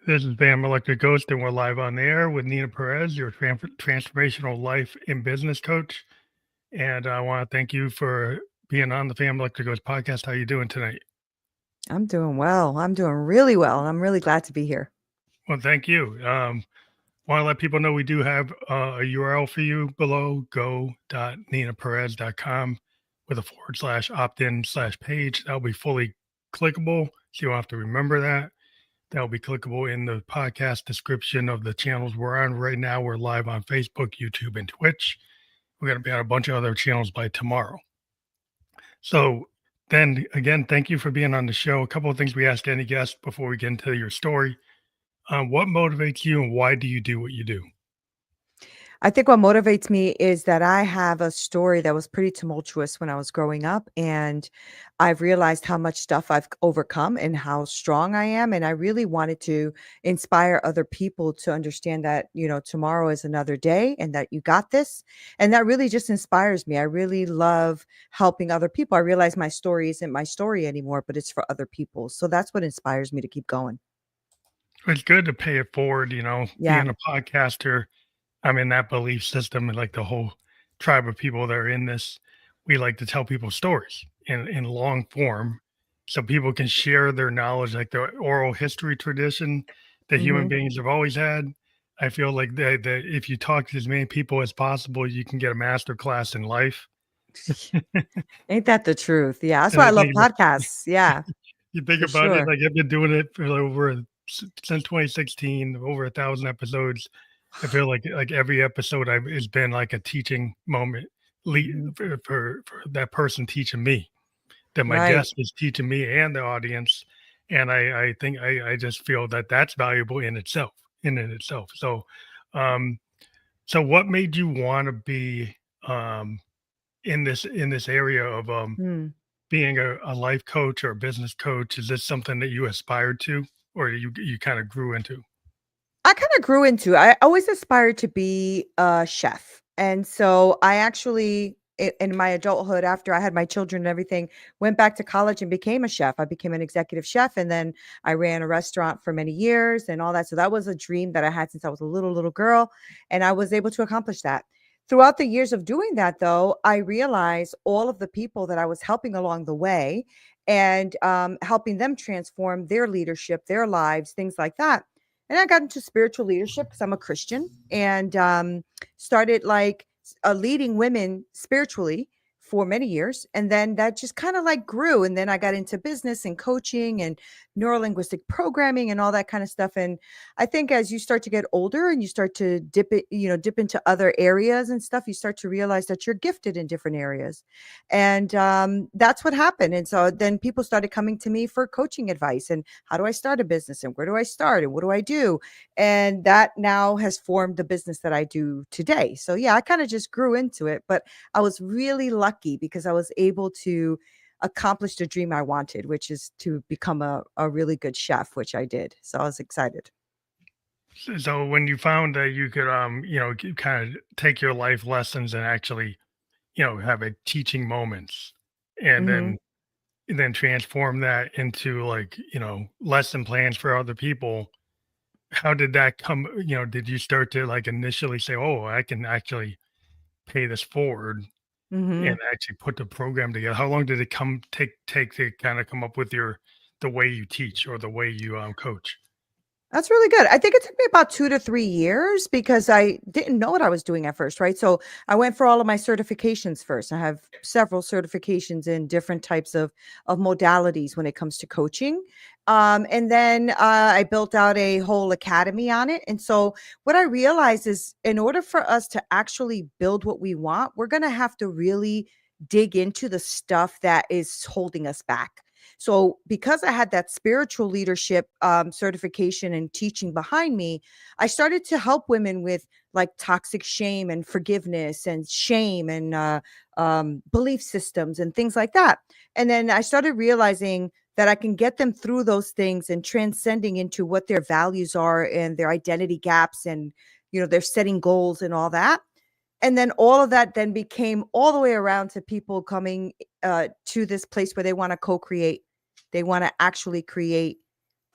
This is Bam Electric Ghost, and we're live on the air with Neena Perez, your transformational life and business coach. And I want to thank you for being on the Fam Electric Ghost podcast. How you doing tonight? I'm doing well. I'm doing really well. And I'm really glad to be here. Well, thank you. Want to let people know we do have a URL for you below, go.neenaperez.com with a /opt-in/page. That'll be fully clickable, so you don't have to remember that. That'll be clickable in the podcast description of the channels we're on right now. We're live on Facebook, YouTube, and Twitch. We're going to be on a bunch of other channels by tomorrow. So, then again, thank you for being on the show. A couple of things we ask any guest before we get into your story. What motivates you and why do you do what you do? I think what motivates me is that I have a story that was pretty tumultuous when I was growing up. And I've realized how much stuff I've overcome and how strong I am. And I really wanted to inspire other people to understand that, tomorrow is another day and that you got this. And that really just inspires me. I really love helping other people. I realize my story isn't my story anymore, but it's for other people. So that's what inspires me to keep going. It's good to pay it forward, Yeah. being a podcaster. I'm in that belief system and like the whole tribe of people that are in this. We like to tell people stories in long form so people can share their knowledge, like the oral history tradition that human Hmm. beings have always had. I feel like that if you talk to as many people as possible, you can get a master class in life. Ain't that the truth? Yeah, that's And why I I love think podcasts. Yeah, you think for about it, sure. like I've been doing it for since 2016, over 1,000 episodes. I feel like every episode has been like a teaching moment Mhm. for that person teaching me, that my Right. guest is teaching me and the audience. And I think I just feel that that's valuable in itself. Um, so what made you want to be um, in this area of Mm. being a life coach or a business coach? Is this something that you aspired to, or you kind of grew into? I kind of grew into I always aspired to be a chef. And so I actually in my adulthood after I had my children and everything went back to college and became a chef. I became an executive chef and then I ran a restaurant for many years and all that. So that was a dream that I had since I was a little girl and I was able to accomplish that. Throughout the years of doing that though, I realized all of the people that I was helping along the way and helping them transform their leadership, their lives, things like that. And I got into spiritual leadership because I'm a Christian and started leading women spiritually for many years. And then that just kind of like grew. And then I got into business and coaching and neurolinguistic programming and all that kind of stuff. And I think as you start to get older and you start to dip into other areas and stuff, you start to realize that you're gifted in different areas. And that's what happened. And so then people started coming to me for coaching advice and how do I start a business and where do I start and what do I do? And that now has formed the business that I do today. So yeah, I kind of just grew into it, but I was really lucky because I was able to accomplish the dream I wanted, which is to become a really good chef, which I did. So I was excited. So when you found that you could kind of take your life lessons and actually have a teaching moments, and Hmm. then transform that into like lesson plans for other people. How did that come? Did you start to like initially say, oh, I can actually pay this forward and Hmm. actually put the program together? How long did it take to kind of come up with the way you teach or the way you coach? That's really good. I think it took me about 2 to 3 years because I didn't know what I was doing at first, right? So, I went for all of my certifications first. I have several certifications in different types of modalities when it comes to coaching. And then I built out a whole academy on it. And so, what I realized is in order for us to actually build what we want, we're going to have to really dig into the stuff that is holding us back. So, because I had that spiritual leadership certification and teaching behind me, I started to help women with like toxic shame and forgiveness and shame and belief systems and things like that. And then I started realizing that I can get them through those things and transcending into what their values are and their identity gaps and, they're setting goals and all that. And then all of that then became all the way around to people coming to this place where they want to co-create. They want to actually create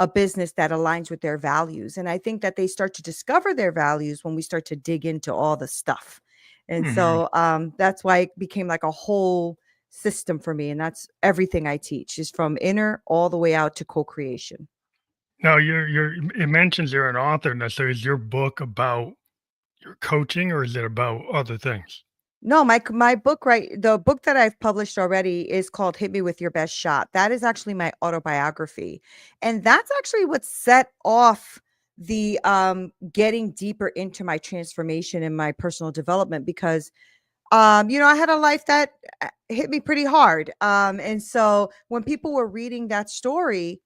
a business that aligns with their values. And I think that they start to discover their values when we start to dig into all the stuff. And Hmm. so that's why it became like a whole system for me. And that's everything I teach is from inner all the way out to co-creation. Now, it mentions you're an author. Now, so is your book about your coaching, or is it about other things? No, my book, right? The book that I've published already is called Hit Me With Your Best Shot. That is actually my autobiography. And that's actually what set off the getting deeper into my transformation and my personal development because I had a life that hit me pretty hard. And so when people were reading that story,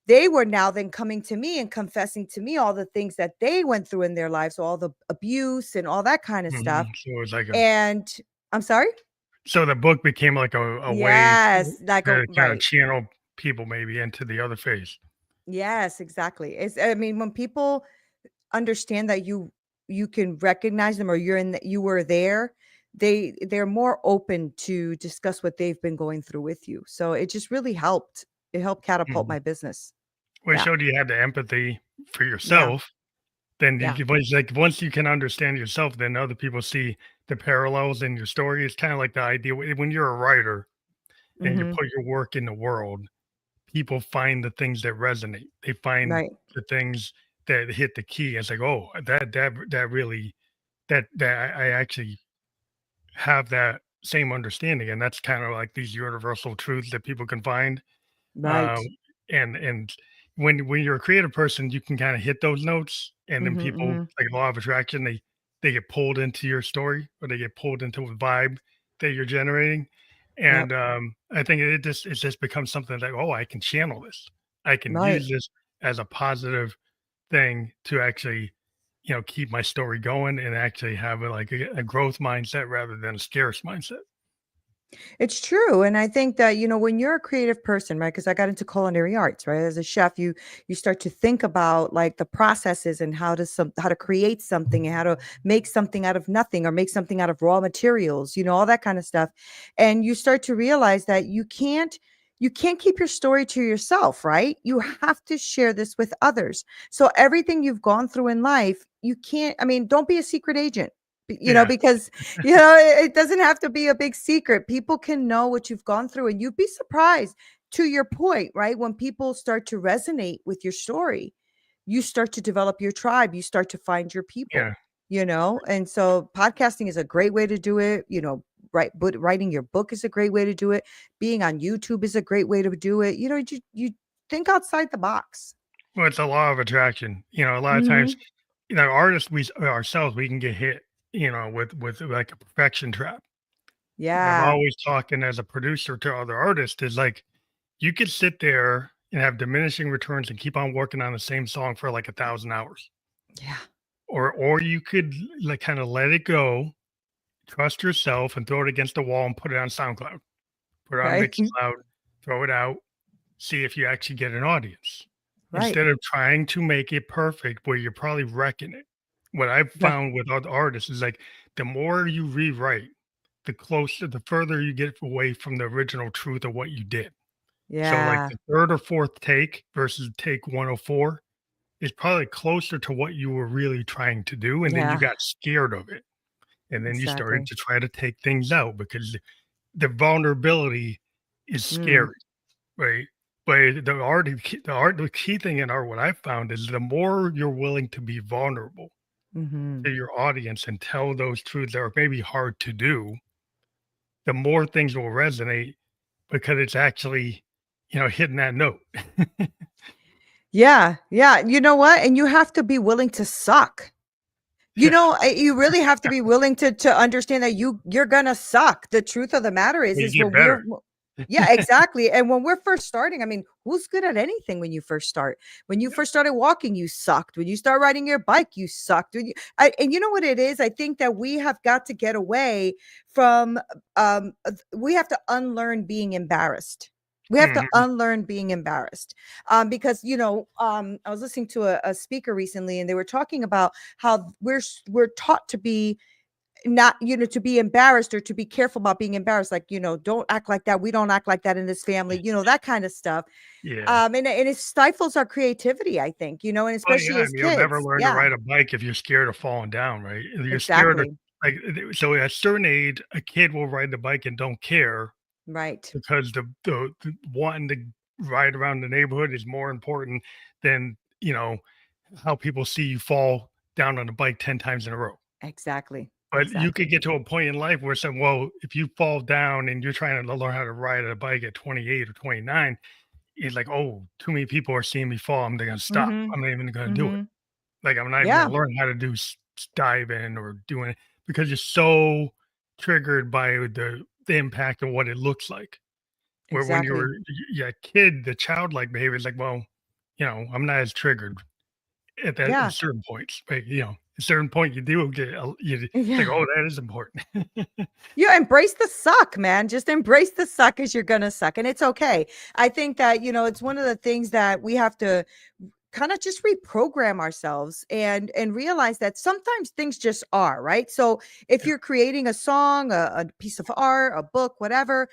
they were now then coming to me and confessing to me all the things that they went through in their lives, all the abuse and all that kind of stuff. So it's like a And I'm sorry? so the book became like a way Yes, like a to kind of right. channel people maybe into the other phase. Yes, exactly. It's I mean, when people understand that you can recognize them or you were there, they're more open to discuss what they've been going through with you. So it just really helped. It helped catapult Mhm. my business. Well, it Yeah. showed you had the empathy for Yeah. yourself. Then you Yeah. can, it's like once you can understand yourself, then other people see the parallels in your story. It's kind of like the idea when you're a writer and you Mhm. put your work in the world, people find the things that resonate. They find Right. the things that hit the key. It's like, oh, that really that I actually have that same understanding, and that's kind of like these universal truths that people can find. Right. Um, and when you're a creative person, you can kind of hit those notes, and then Mhm. people Mhm. like law of attraction, they get pulled into your story, or they get pulled into a vibe that you're generating. Yep. And I think it just becomes something like, oh, I can channel this. I can Right. use this as a positive thing to actually, keep my story going and actually have like a growth mindset rather than a scarce mindset. It's true, and I think that, when you're a creative person, right? Because I got into culinary arts, right? As a chef, you start to think about like the processes and how to create something and how to make something out of nothing or make something out of raw materials, all that kind of stuff. And you start to realize that you can't keep your story to yourself, right? You have to share this with others. So everything you've gone through in life, you can't, I mean, don't be a secret agent. Yeah. Because it doesn't have to be a big secret. People can know what you've gone through, and you'd be surprised to your point, right? When people start to resonate with your story, you start to develop your tribe, you start to find your people, Yeah. and so podcasting is a great way to do it, but writing your book is a great way to do it. Being on YouTube is a great way to do it. You think outside the box. Well, it's a law of attraction. A lot of times, Hmm. artists, we ourselves, we can get hit, with like a perfection trap. And I'm Yeah. always talking as a producer to other artists is like, you could sit there and have diminishing returns and keep on working on the same song for like 1,000 hours, Yeah. or you could like kind of let it go, trust yourself, and throw it against the wall and put it on SoundCloud, put it on Right. Mixcloud, throw it out, see if you actually get an audience Right. instead of trying to make it perfect where you're probably wrecking it. What I've Right. found with other artists is like the more you rewrite, the further you get away from the original truth of what you did. So, like Yeah. the third or fourth take versus take 104 is probably closer to what you were really trying to do. And then you Yeah. got scared of it. And then you started Exactly. to try to take things out because the vulnerability is Mm. scary. Right. But the key thing in art, what I found is the more you're willing to be vulnerable Mhm. to your audience and tell those truths that are maybe hard to do, the more things will resonate because it's actually, hitting that note. Yeah, yeah, you know what? And you have to be willing to suck. Yeah. You really have to be willing to understand that you're gonna suck. The truth of the matter Well, you is get when better. yeah, exactly. And when we're first starting, I mean, who's good at anything when you first start? When you Yeah. first started walking, you sucked. When you start riding your bike, you sucked. And you know what it is? I think that we have got to get away from we have to unlearn being embarrassed. We have to Mhm. unlearn being embarrassed. Because I was listening to a speaker recently and they were talking about how we're taught to be not, to be embarrassed or to be careful about being embarrassed. Like, don't act like that. We don't act like that in this family, that kind of stuff. Yeah. And it stifles our creativity, I think, and Oh, yeah, especially I as mean, you'll never kids. learn to Yeah, ride a bike if you're scared of falling down, right? You're scared of exactly. like, so at a certain age, a kid will ride the bike and don't care Right. because the wanting to ride around the neighborhood is more important than, how people see you fall down on a bike 10 times in a row. Exactly. But you could Exactly. get to a point in life where some well, if you fall down and you're trying to learn how to ride a bike at 28 or 29, it's like, "Oh, too many people are seeing me fall. I'm gonna stop. Mhm. I'm not even gonna do it." Mhm. Like, I'm not even Yeah, gonna learn how to do diving or doing it because you're so triggered by the impact of what it looks like. Where when exactly. you're a kid, the childlike behavior is like, well, I'm not as triggered at Yeah. certain points, but at certain point you do get it's like, Yeah. oh, that is important. You embrace the suck, man. Just embrace the suck as you're gonna suck, and it's okay. I think that, it's one of the things that we have to kind of just reprogram ourselves and realize that sometimes things just are, right? So if Yeah. you're creating a song, a piece of art, a book, whatever,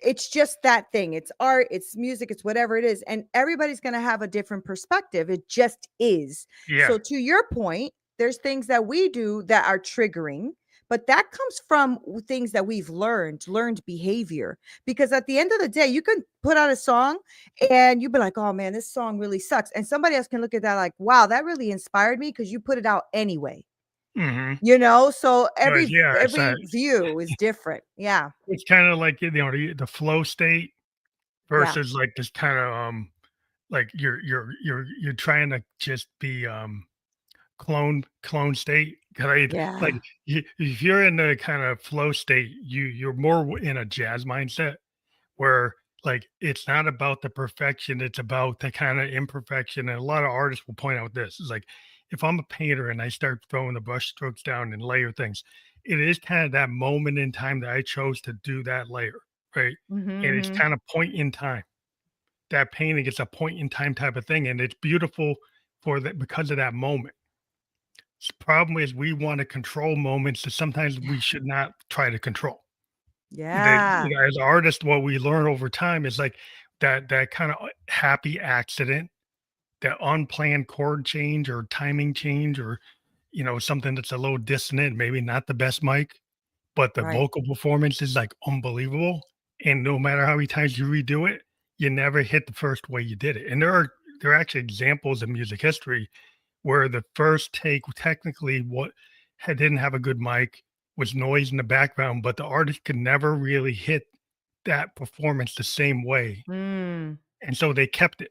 it's just that thing. It's art, it's music, it's whatever it is. And everybody's going to have a different perspective. It just is. Yeah. So, to your point, there's things that we do that are triggering, but that comes from things that we've learned behavior. Because at the end of the day, you can put out a song and you be like, oh man, this song really sucks. And somebody else can look at that like, wow, that really inspired me because you put it out anyway. Mhm. So But yeah, every view is different. Yeah. it's kinda like, the flow state Yeah. versus, like, this kinda, like, you're trying to just be, clone state. 'Cause like, Yeah. if you're in the kinda flow state, you're more in a jazz mindset where, like, it's not about the perfection, it's about the kinda imperfection, and a lot of artists will point out this, is like, if I'm a painter and I start throwing the brush strokes down and layer things, it is kind of that moment in time that I chose to do that layer, right? Mhm. And it's Mhm. kind of point in time. That painting is a point in time type of thing, and it's beautiful for that because of that moment. The problem is we want to control moments that sometimes we Yeah. should not try to control. That Yeah. as artists, what we learn over time is like that kind of happy accident, that unplanned chord change or timing change, or something that's a little dissonant, maybe not the best mic, but the Right. vocal performance is like unbelievable. And no matter how many times you redo it, you never hit the first way you did it. And there are actually examples in music history where the first take technically didn't have a good mic, was noise in the background, but the artist could never really hit that performance the same way. Mm, And so they kept it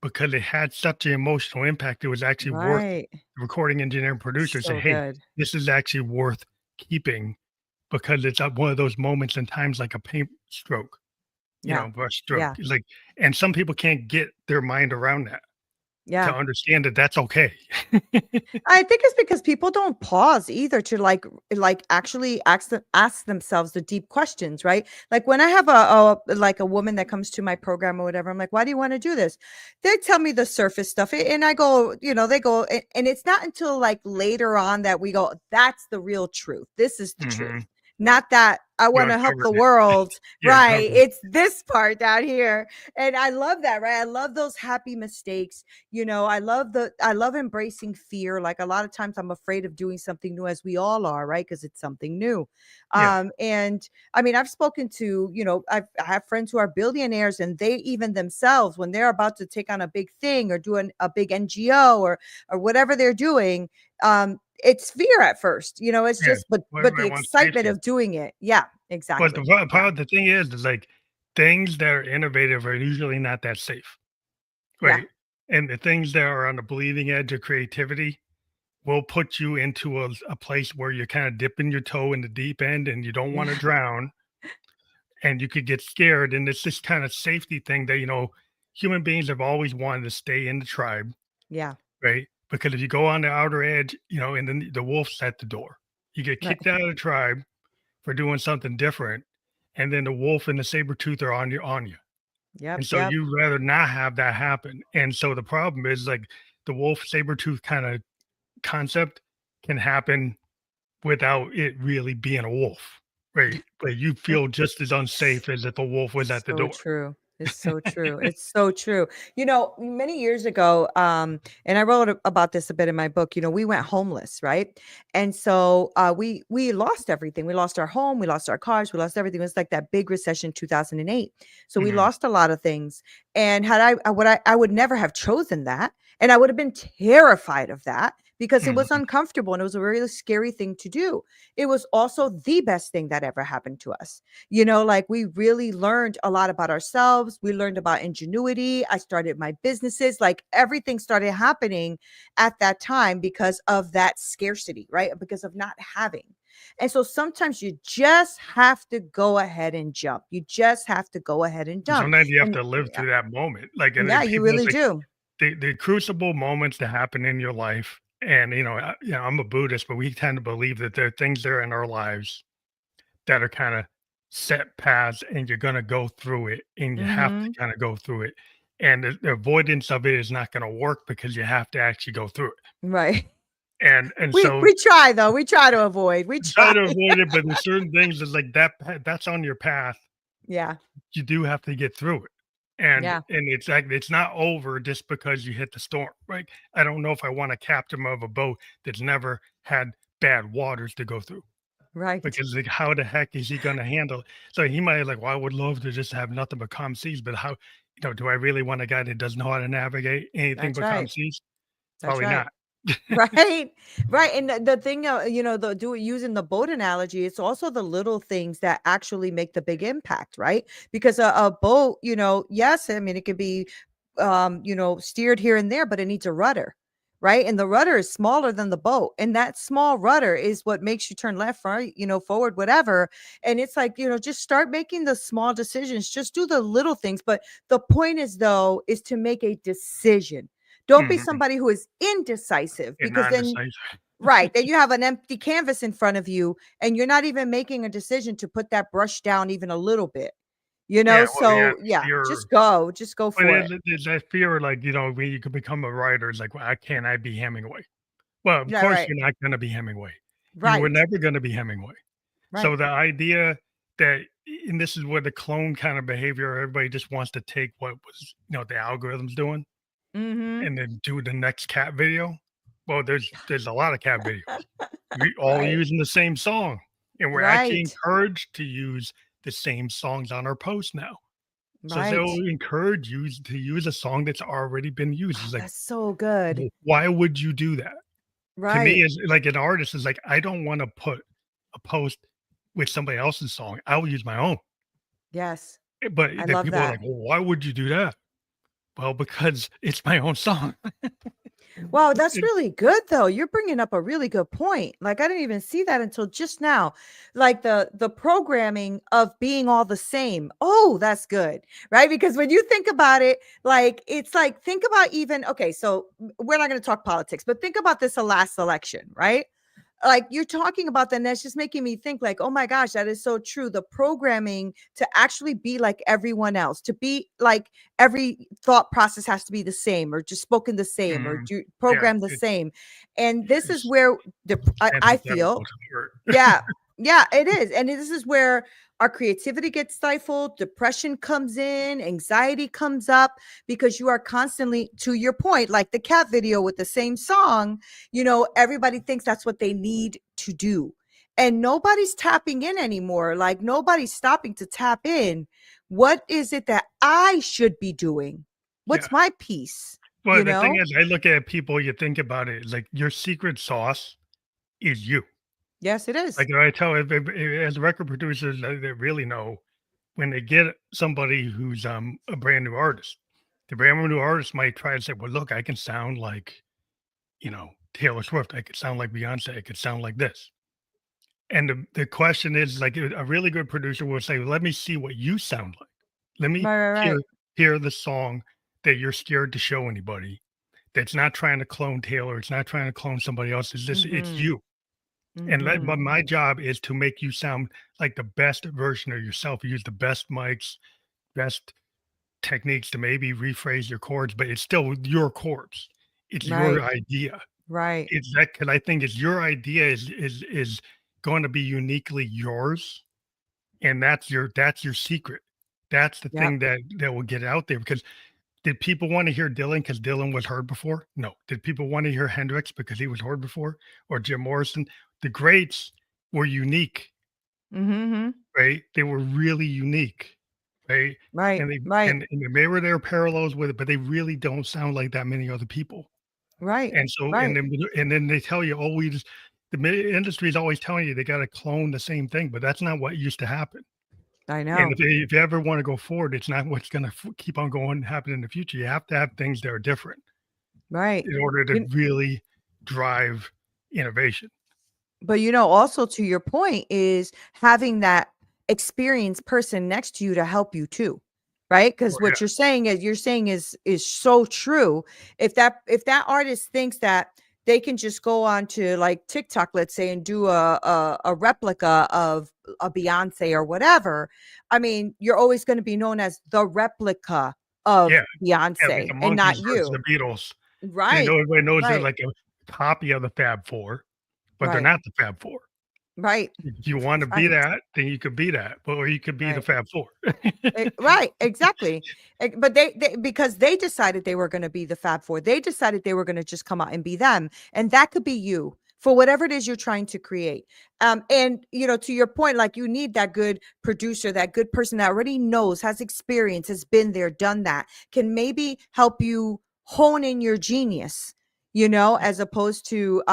because it had such an emotional impact. It was actually worth right. the recording engineer and producer say, So hey, good. this is actually worth keeping because it's one of those moments and times like a paint stroke, Yeah. brush stroke. Yeah. It's like, and some people can't get their mind around that to Yeah. understand that that's okay. I think it's because people don't pause either to actually ask themselves the deep questions, right? Like when I have a woman that comes to my program or whatever, I'm like, why do you want to do this? They tell me the surface stuff, and I go, they go, and it's not until like later on that we go, that's the real truth. This is the truth. Mhm. Not that I You want to help uncovered the it. world, You right? uncovered it. It's this part down here. And I love that, right? I love those happy mistakes. I love embracing fear. Like a lot of times I'm afraid of doing something new, as we all are, right? Because it's something new. Yeah. And I mean, I've spoken to, I have friends who are billionaires, and they even themselves, when they're about to take on a big thing or doing a big NGO or whatever they're doing, it's fear at first, it's Yeah. just, but the Everybody wants to excitement safety. of doing it. Yeah, But the exactly. Yeah. part the thing is like things that are innovative are usually not that safe, Yeah. right? And the things that are on the bleeding edge of creativity will put you into a place where you're kind of dipping your toe in the deep end and you don't want to Yeah. drown and you could get scared. And it's this kind of safety thing that, human beings have always wanted to stay in the tribe, Yeah. right? Because if you go on the outer edge, and then the wolf's at the door, you get Right. kicked out of the tribe for doing something different, and then the wolf and the saber tooth are on you. Yep. And so Yep. you'd rather not have that happen. And so the problem is like the wolf saber tooth kind of concept can happen without it really being a wolf, right? But you feel just as unsafe as if a wolf was at the So door. true. It's so true. It's so true. Many years ago, and I wrote about this a bit in my book. We went homeless, right? And so we lost everything. We lost our home, we lost our cars, we lost everything. It was like that big recession, 2008. So we Mhm, lost a lot of things. And had I would never have chosen that, and I would have been terrified of that because it was mhm. uncomfortable and it was a really scary thing to do. It was also the best thing that ever happened to us. Like we really learned a lot about ourselves. We learned about ingenuity. I started my businesses. Like everything started happening at that time because of that scarcity, right? Because of not having. And so sometimes you just have to go ahead and jump. You just have to go ahead and jump. Sometimes you have And to live yeah, through that moment, like, and yeah, then you people really like do. the crucible moments that happen in your life, and, I'm a Buddhist, but we tend to believe that there are things there in our lives that are kinda set paths, and you're gonna go through it, and you have to Hmm. kinda go through it, and the avoidance of it is not gonna work because you have to actually go through it, Right. and We so we try though. We try to avoid. We try try. to avoid it, but there's certain things that's like that's on your path. Yeah. You do have to get through it. And Yeah. and it's like it's not over just because you hit the storm, right? I don't know if I want a captain of a boat that's never had bad waters to go through Right. because like how the heck is he gonna handle it? So he might like, well, I would love to just have nothing but calm seas, but how do I really want a guy that doesn't know how to navigate anything That's but calm right. seas? That's Probably right. not. Right. Right. And the thing, using the boat analogy, it's also the little things that actually make the big impact, right? Because a boat, yes, I mean, it could be, steered here and there, but it needs a rudder, right? And the rudder is smaller than the boat. And that small rudder is what makes you turn left, right, forward, whatever. And it's like, just start making the small decisions, just do the little things. But the point is, though, is to make a decision. Don't be Mhm. somebody who is indecisive And because not then indecisive. right, then you have an empty canvas in front of you and you're not even making a decision to put that brush down even a little bit. Yeah, well, yeah, So yeah, fear. just go But for it. there's that fear, like, when you could become a writer, it's like, "Well, can't I be Hemingway?" Well, of Yeah, course, right. you're not gonna be Hemingway. You were Right. never gonna be Hemingway. So Right. the idea that and this is where the clone kind of behavior, everybody just wants to take what was, the algorithm's doing Mhm. and then do the next cat video. Well, there's a lot of cat videos. We all Right. using the same song, and we're actually Right. encouraged to use the same songs on our posts now. So Right. they'll encourage you to use a song that's already been used. Oh, It's like, that's so good. why would you do that? To me, Right. as like an artist, is like I don't want to put a post with somebody else's song. I will use my own. Yes. But I then love people are that. like, well, why would you do that? Well, because it's my own song. Wow, that's It- really good though. You're bringing up a really good point. Like I didn't even see that until just now. Like the programming of being all the same. Oh, that's good. Right? Because when you think about it, like it's like think about even okay, so we're not going to talk politics, but think about this last election, right? Like you're talking about that, and that's just making me think like, oh my gosh, that is so true. The programming to actually be like everyone else, to be like every thought process has to be the same or just spoken the same or Mhm. do Yeah, program the same. And this is it's where I antithetical feel to art. yeah. Yeah, it is. And this is where our creativity gets stifled, depression comes in, anxiety comes up because you are constantly, to your point, like the cat video with the same song, everybody thinks that's what they need to do. And nobody's tapping in anymore. Like nobody's stopping to tap in. What is it that I should be doing? Yeah. What's my piece? Well, You the thing know? is, I look at people, you think about it, like your secret sauce is you. Yes, it is. Like I tell as record producers that really know when they get somebody who's a brand new artist, the brand new artist might try to say, well, look, I can sound like, Taylor Swift. I could sound like Beyonce. I could sound like this. And the question is like a really good producer will say, let me see what you sound like. Let me Right, right, hear right. hear the song that you're scared to show anybody. That's not trying to clone Taylor. It's not trying to clone somebody else. It's Mhm. you. But Mhm. my job is to make you sound like the best version of yourself. Use the best mics, best techniques to maybe rephrase your chords, but it's still your chords. It's your Right. idea. Right. It's that because I think it's your idea is going to be uniquely yours, and that's your secret. That's the Yep. thing that will get out there because did people want to hear Dylan because Dylan was heard before? No. Did people want to hear Hendrix because he was heard before? Or Jim Morrison? The greats were unique, Mm-hmm. right? They were really unique, right? Right. And they Right. and maybe there are parallels with it, but they really don't sound like that many other people. Right. And so Right. and then they tell you, oh, we just industry is always telling you they got to clone the same thing, but that's not what used to happen. I And know. if you ever want to go forward, it's not what's going to keep on going happen in the future. You have to have things that are different Right. in order to You, really drive innovation. But also to your point is having that experienced person next to you to help you too. Right? Oh Because what yeah, you're saying is so true. If that artist thinks that they can just go on to like TikTok, let's say, and do a replica of a Beyonce or whatever, I mean, you're always going to be known as the replica yeah, of yeah. Like Beyonce the and monkeys not versus the you. Beatles. They Right. know everybody knows they're Right. like a copy of the Fab Four, but they're Right. not the Fab Four. Right. If you want to be Right. that, then you could be that, but or you could be the Right. Fab Four. Right, exactly. But they because they decided they were going to be the Fab Four. They decided they were going to just come out and be them, and that could be you for whatever it is you're trying to create. And to your point, like you need that good producer, that good person that already knows, has experience, has been there, done that, can maybe help you hone in your genius. As opposed to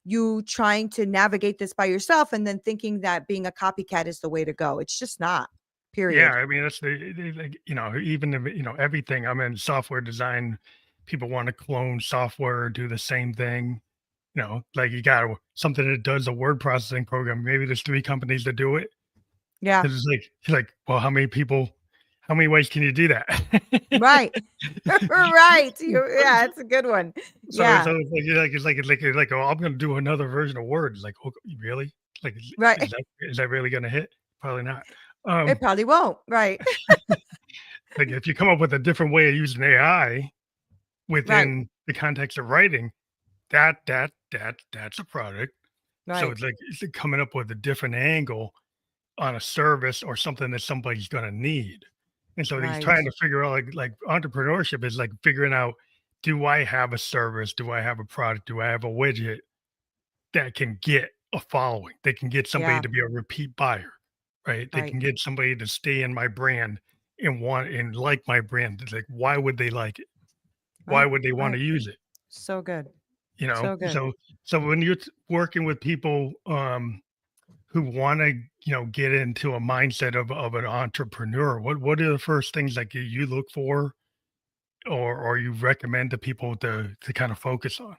you trying to navigate this by yourself and then thinking that being a copycat is the way to go. It's just not. Yeah, Period. I mean that's like even if, everything. I'm in software design. People want to clone software, do the same thing. Like you got something that does a word processing program. Maybe there's 3 companies that do it. Yeah. Because it's like, well, how many ways can you do that? Right. Right. Yeah, it's a good one. So Yeah. it's like, oh, I'm going to do another version of Word. It's like, oh, really? Like, is Right. that really going to hit? Probably not. It Um, probably won't. Right. like if you come up with a different way of using AI Right. within the context of writing, that's a product. So Right. it's like coming up with a different angle on a service or something that somebody's going to need. And so he's Right. trying to figure out like entrepreneurship is like figuring out, do I have a service? Do I have a product? Do I have a widget that can get a following? They can get somebody Yeah. to be a repeat buyer, right? They Right. can get somebody to stay in my brand and want and like my brand. It's like, why would they like it? Why Right. would they want to Right. use it? So good. You know? So good. So when you're working with people, who want to get into a mindset of an entrepreneur, what are the first things like you look for or you recommend to people to kind of focus on?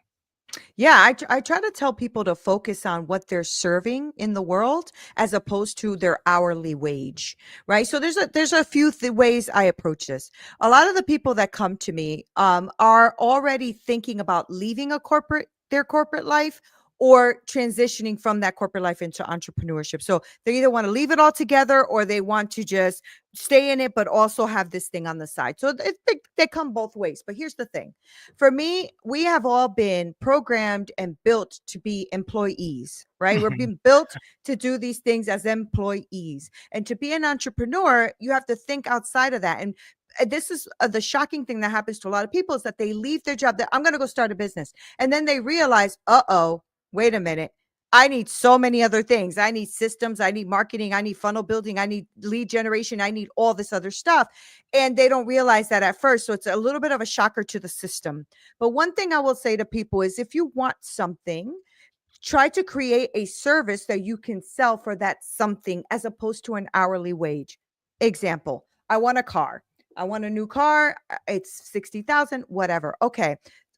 Yeah, I try to tell people to focus on what they're serving in the world as opposed to their hourly wage, right? So there's a few ways I approach this. A lot of the people that come to me are already thinking about leaving their corporate life or transitioning from that corporate life into entrepreneurship. So they either want to leave it all together or they want to just stay in it but also have this thing on the side. So they come both ways. But here's the thing. For me, we have all been programmed and built to be employees, right? We're Mhm. being built to do these things as employees. And to be an entrepreneur, you have to think outside of that. And this is the shocking thing that happens to a lot of people is that they leave their job. I'm going to go start a business. And then they realize, uh-oh, wait a minute. I need so many other things. I need systems. I need marketing. I need funnel building. I need lead generation. I need all this other stuff. And they don't realize that at first. So it's a little bit of a shocker to the system. But one thing I will say to people is if you want something, try to create a service that you can sell for that something as opposed to an hourly wage. Example, I want a car. I want a new car. It's 60,000, whatever. Okay.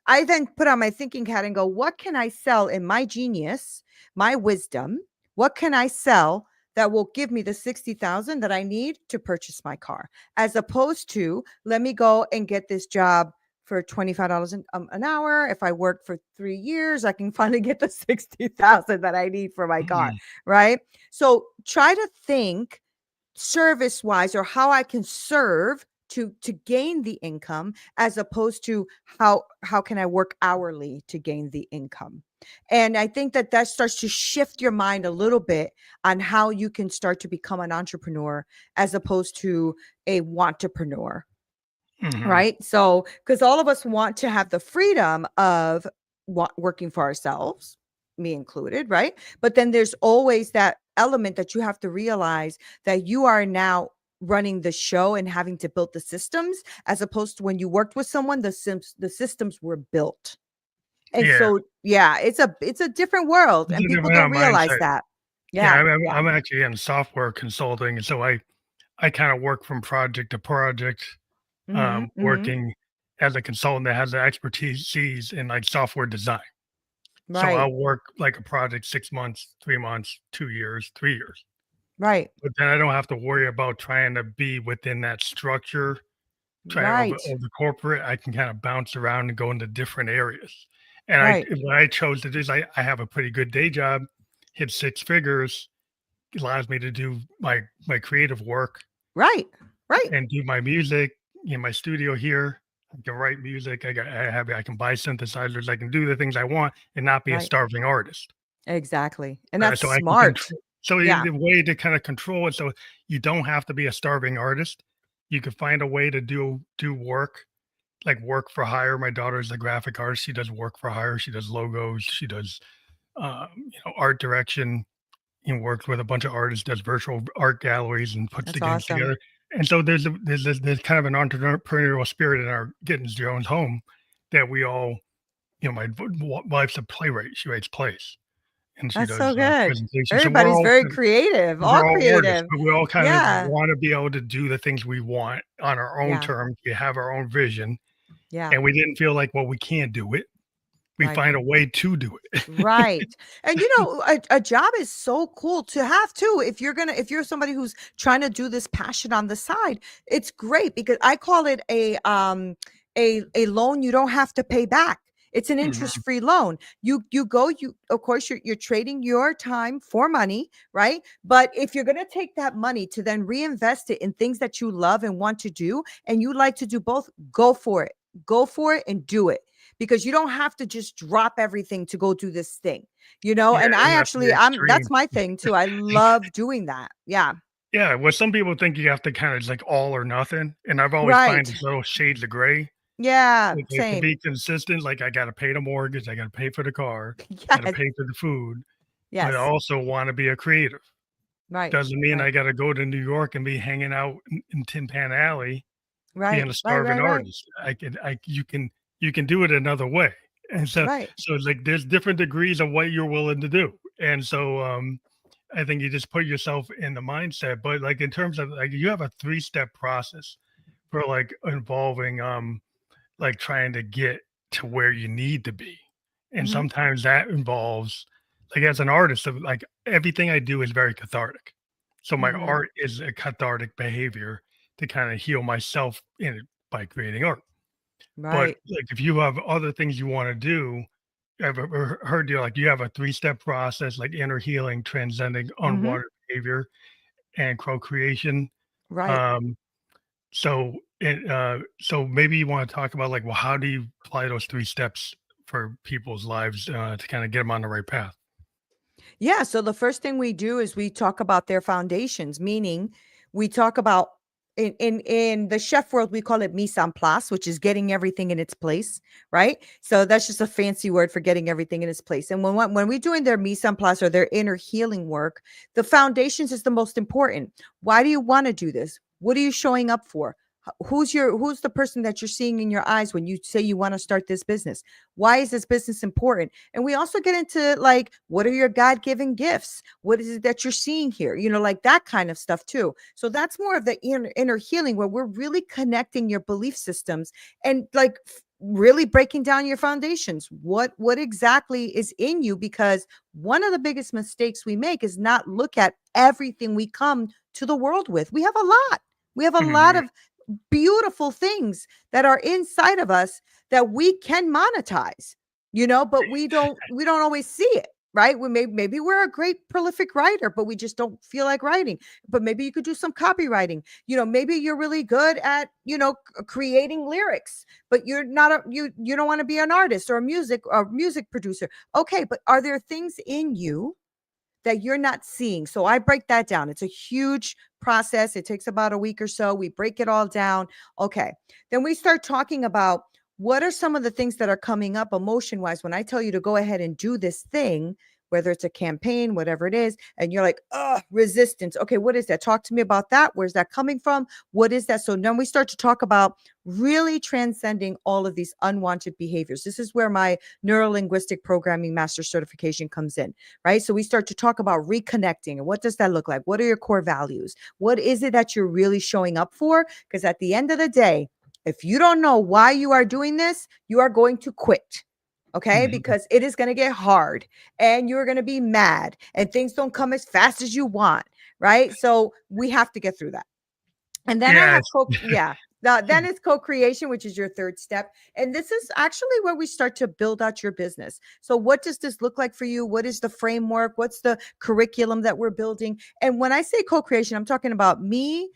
I then put on my thinking hat and go, what can I sell in my genius, my wisdom? What can I sell that will give me the 60,000 that I need to purchase my car? As opposed to, let me go and get this job for $25 an hour. If I work for 3 years, I can finally get the 60,000 that I need for my car. Mhm. Right. So try to think service wise or how I can serve to gain the income, as opposed to how can I work hourly to gain the income. And I think that that starts to shift your mind a little bit on how you can start to become an entrepreneur as opposed to a wantrepreneur. Hmm. Right? So, because all of us want to have the freedom of working for ourselves, me included, right? But then there's always that element that you have to realize that you are now running the show and having to build the systems, as opposed to when you worked with someone, the systems were built. And Yeah, so, yeah, it's a different world, it's and a people different don't realize mindset. that. Yeah, Yeah, yeah. I'm actually in software consulting, and so I kind of work from project to project, Mhm, mhm. working as a consultant that has the expertise in like software design. So Right, I'll work like a project 6 months, 3 months, 2 years, 3 years. right, But then I don't have to worry about trying to be within that structure try of right, of the corporate. I can kind of bounce around and go into different areas. And I right, what I chose to do is I have a pretty good day job, hit 6 figures, allows me to do my creative work right, right, and do my music in my studio here. I can write music. I can buy synthesizers. I can do the things I want and not be a right. starving artist. Exactly, and that's So I can smart. control. So Yeah, the way to kind of control it, so you don't have to be a starving artist. You can find a way to do work, like work for hire. My daughter's a graphic artist. She does work for hire. She does logos. She does art direction. Works with a bunch of artists, does virtual art galleries, and puts the that's things awesome. together. And so there's kind of an entrepreneurial spirit in our Gittens Jones home that we all, my wife's a playwright. She writes plays and she That's so does good. presentations. So Everybody's very creative, all we're all artists, creative. but we all kind of Yeah, want to be able to do the things we want on our own yeah, terms. We have our own vision, yeah, and we didn't feel like, well, we can't do it. We right. find a way to do it. Right. And a job is so cool to have too. If you're somebody who's trying to do this passion on the side, it's great because I call it a loan you don't have to pay back. It's an Mhm. interest-free loan. You of course you're trading your time for money, right? But if you're going to take that money to then reinvest it in things that you love and want to do, and you like to do both, go for it. Go for it and do it, because you don't have to just drop everything to go do this thing, Yeah, and it I doesn't have to be actually, that's extreme. my thing too. I love doing that. Yeah. Yeah, well, some people think you have to kind of like all or nothing, and I've always find Right. these little shades of gray. Yeah, Like to same. be consistent, like I got to pay the mortgage, I got to pay for the car, got to Yes. pay for the food, but I Yes. also want to be a creative. Right. Doesn't mean Right. I got to go to New York and be hanging out in Tin Pan Alley Right. being a Right. starving Right. Right. artist. You can do it another way. And Right. so it's like there's different degrees of what you're willing to do. And so I think you just put yourself in the mindset. But like in terms of like you have a 3 step process for like involving like trying to get to where you need to be. And Mhm. sometimes that involves like as an artist, so, like everything I do is very cathartic. So my Mhm. art is a cathartic behavior to kind of heal myself in it by creating art. But Right. like if you have other things you want to do, I've heard you like you have a 3 step process like inner healing, transcending Mhm. unwanted behavior, and co-creation. Right. Um, so maybe you want to talk about like, well, how do you apply those 3 steps for people's lives to kind of get them on the right path? Yeah, so the first thing we do is we talk about their foundations, meaning we talk about, in the chef world we call it mise en place, which is getting everything in its place, right? So that's just a fancy word for getting everything in its place. And when we're doing their mise en place or their inner healing work, the foundations is the most important. Why do you want to do this? What are you showing up for? Who's the person that you're seeing in your eyes when you say you want to start this business? Why is this business important? And we also get into like, what are your God given gifts? What is it that you're seeing here? Like that kind of stuff too. So that's more of the inner healing, where we're really connecting your belief systems and like really breaking down your foundations. What exactly is in you? Because one of the biggest mistakes we make is not look at everything we come to the world with. We have a lot. We have a lot Mhm. of beautiful things that are inside of us that we can monetize, but we don't always see it, right? Maybe we're a great prolific writer, but we just don't feel like writing. But maybe you could do some copywriting. Maybe you're really good at, creating lyrics, but you're not you don't want to be an artist or a music producer. Okay, but are there things in you that you're not seeing? So I break that down. It's a huge process. It takes about a week or so. We break it all down. Okay. Then we start talking about what are some of the things that are coming up emotion wise when I tell you to go ahead and do this thing, whether it's a campaign, whatever it is, and you're like, resistance. Okay, what is that? Talk to me about that. Where's that coming from? What is that? So then we start to talk about really transcending all of these unwanted behaviors. This is where my neuro linguistic programming master certification comes in, right? So we start to talk about reconnecting and what does that look like? What are your core values? What is it that you're really showing up for? Because at the end of the day, if you don't know why you are doing this, you are going to quit. Okay, Mhm. because it is going to get hard and you're going to be mad and things don't come as fast as you want, right? So we have to get through that. And then I have Yes. then it's co-creation, which is your third step. And this is actually where we start to build out your business. So what does this look like for you? What is the framework? What's the curriculum that we're building? And when I say co-creation, I'm talking about me,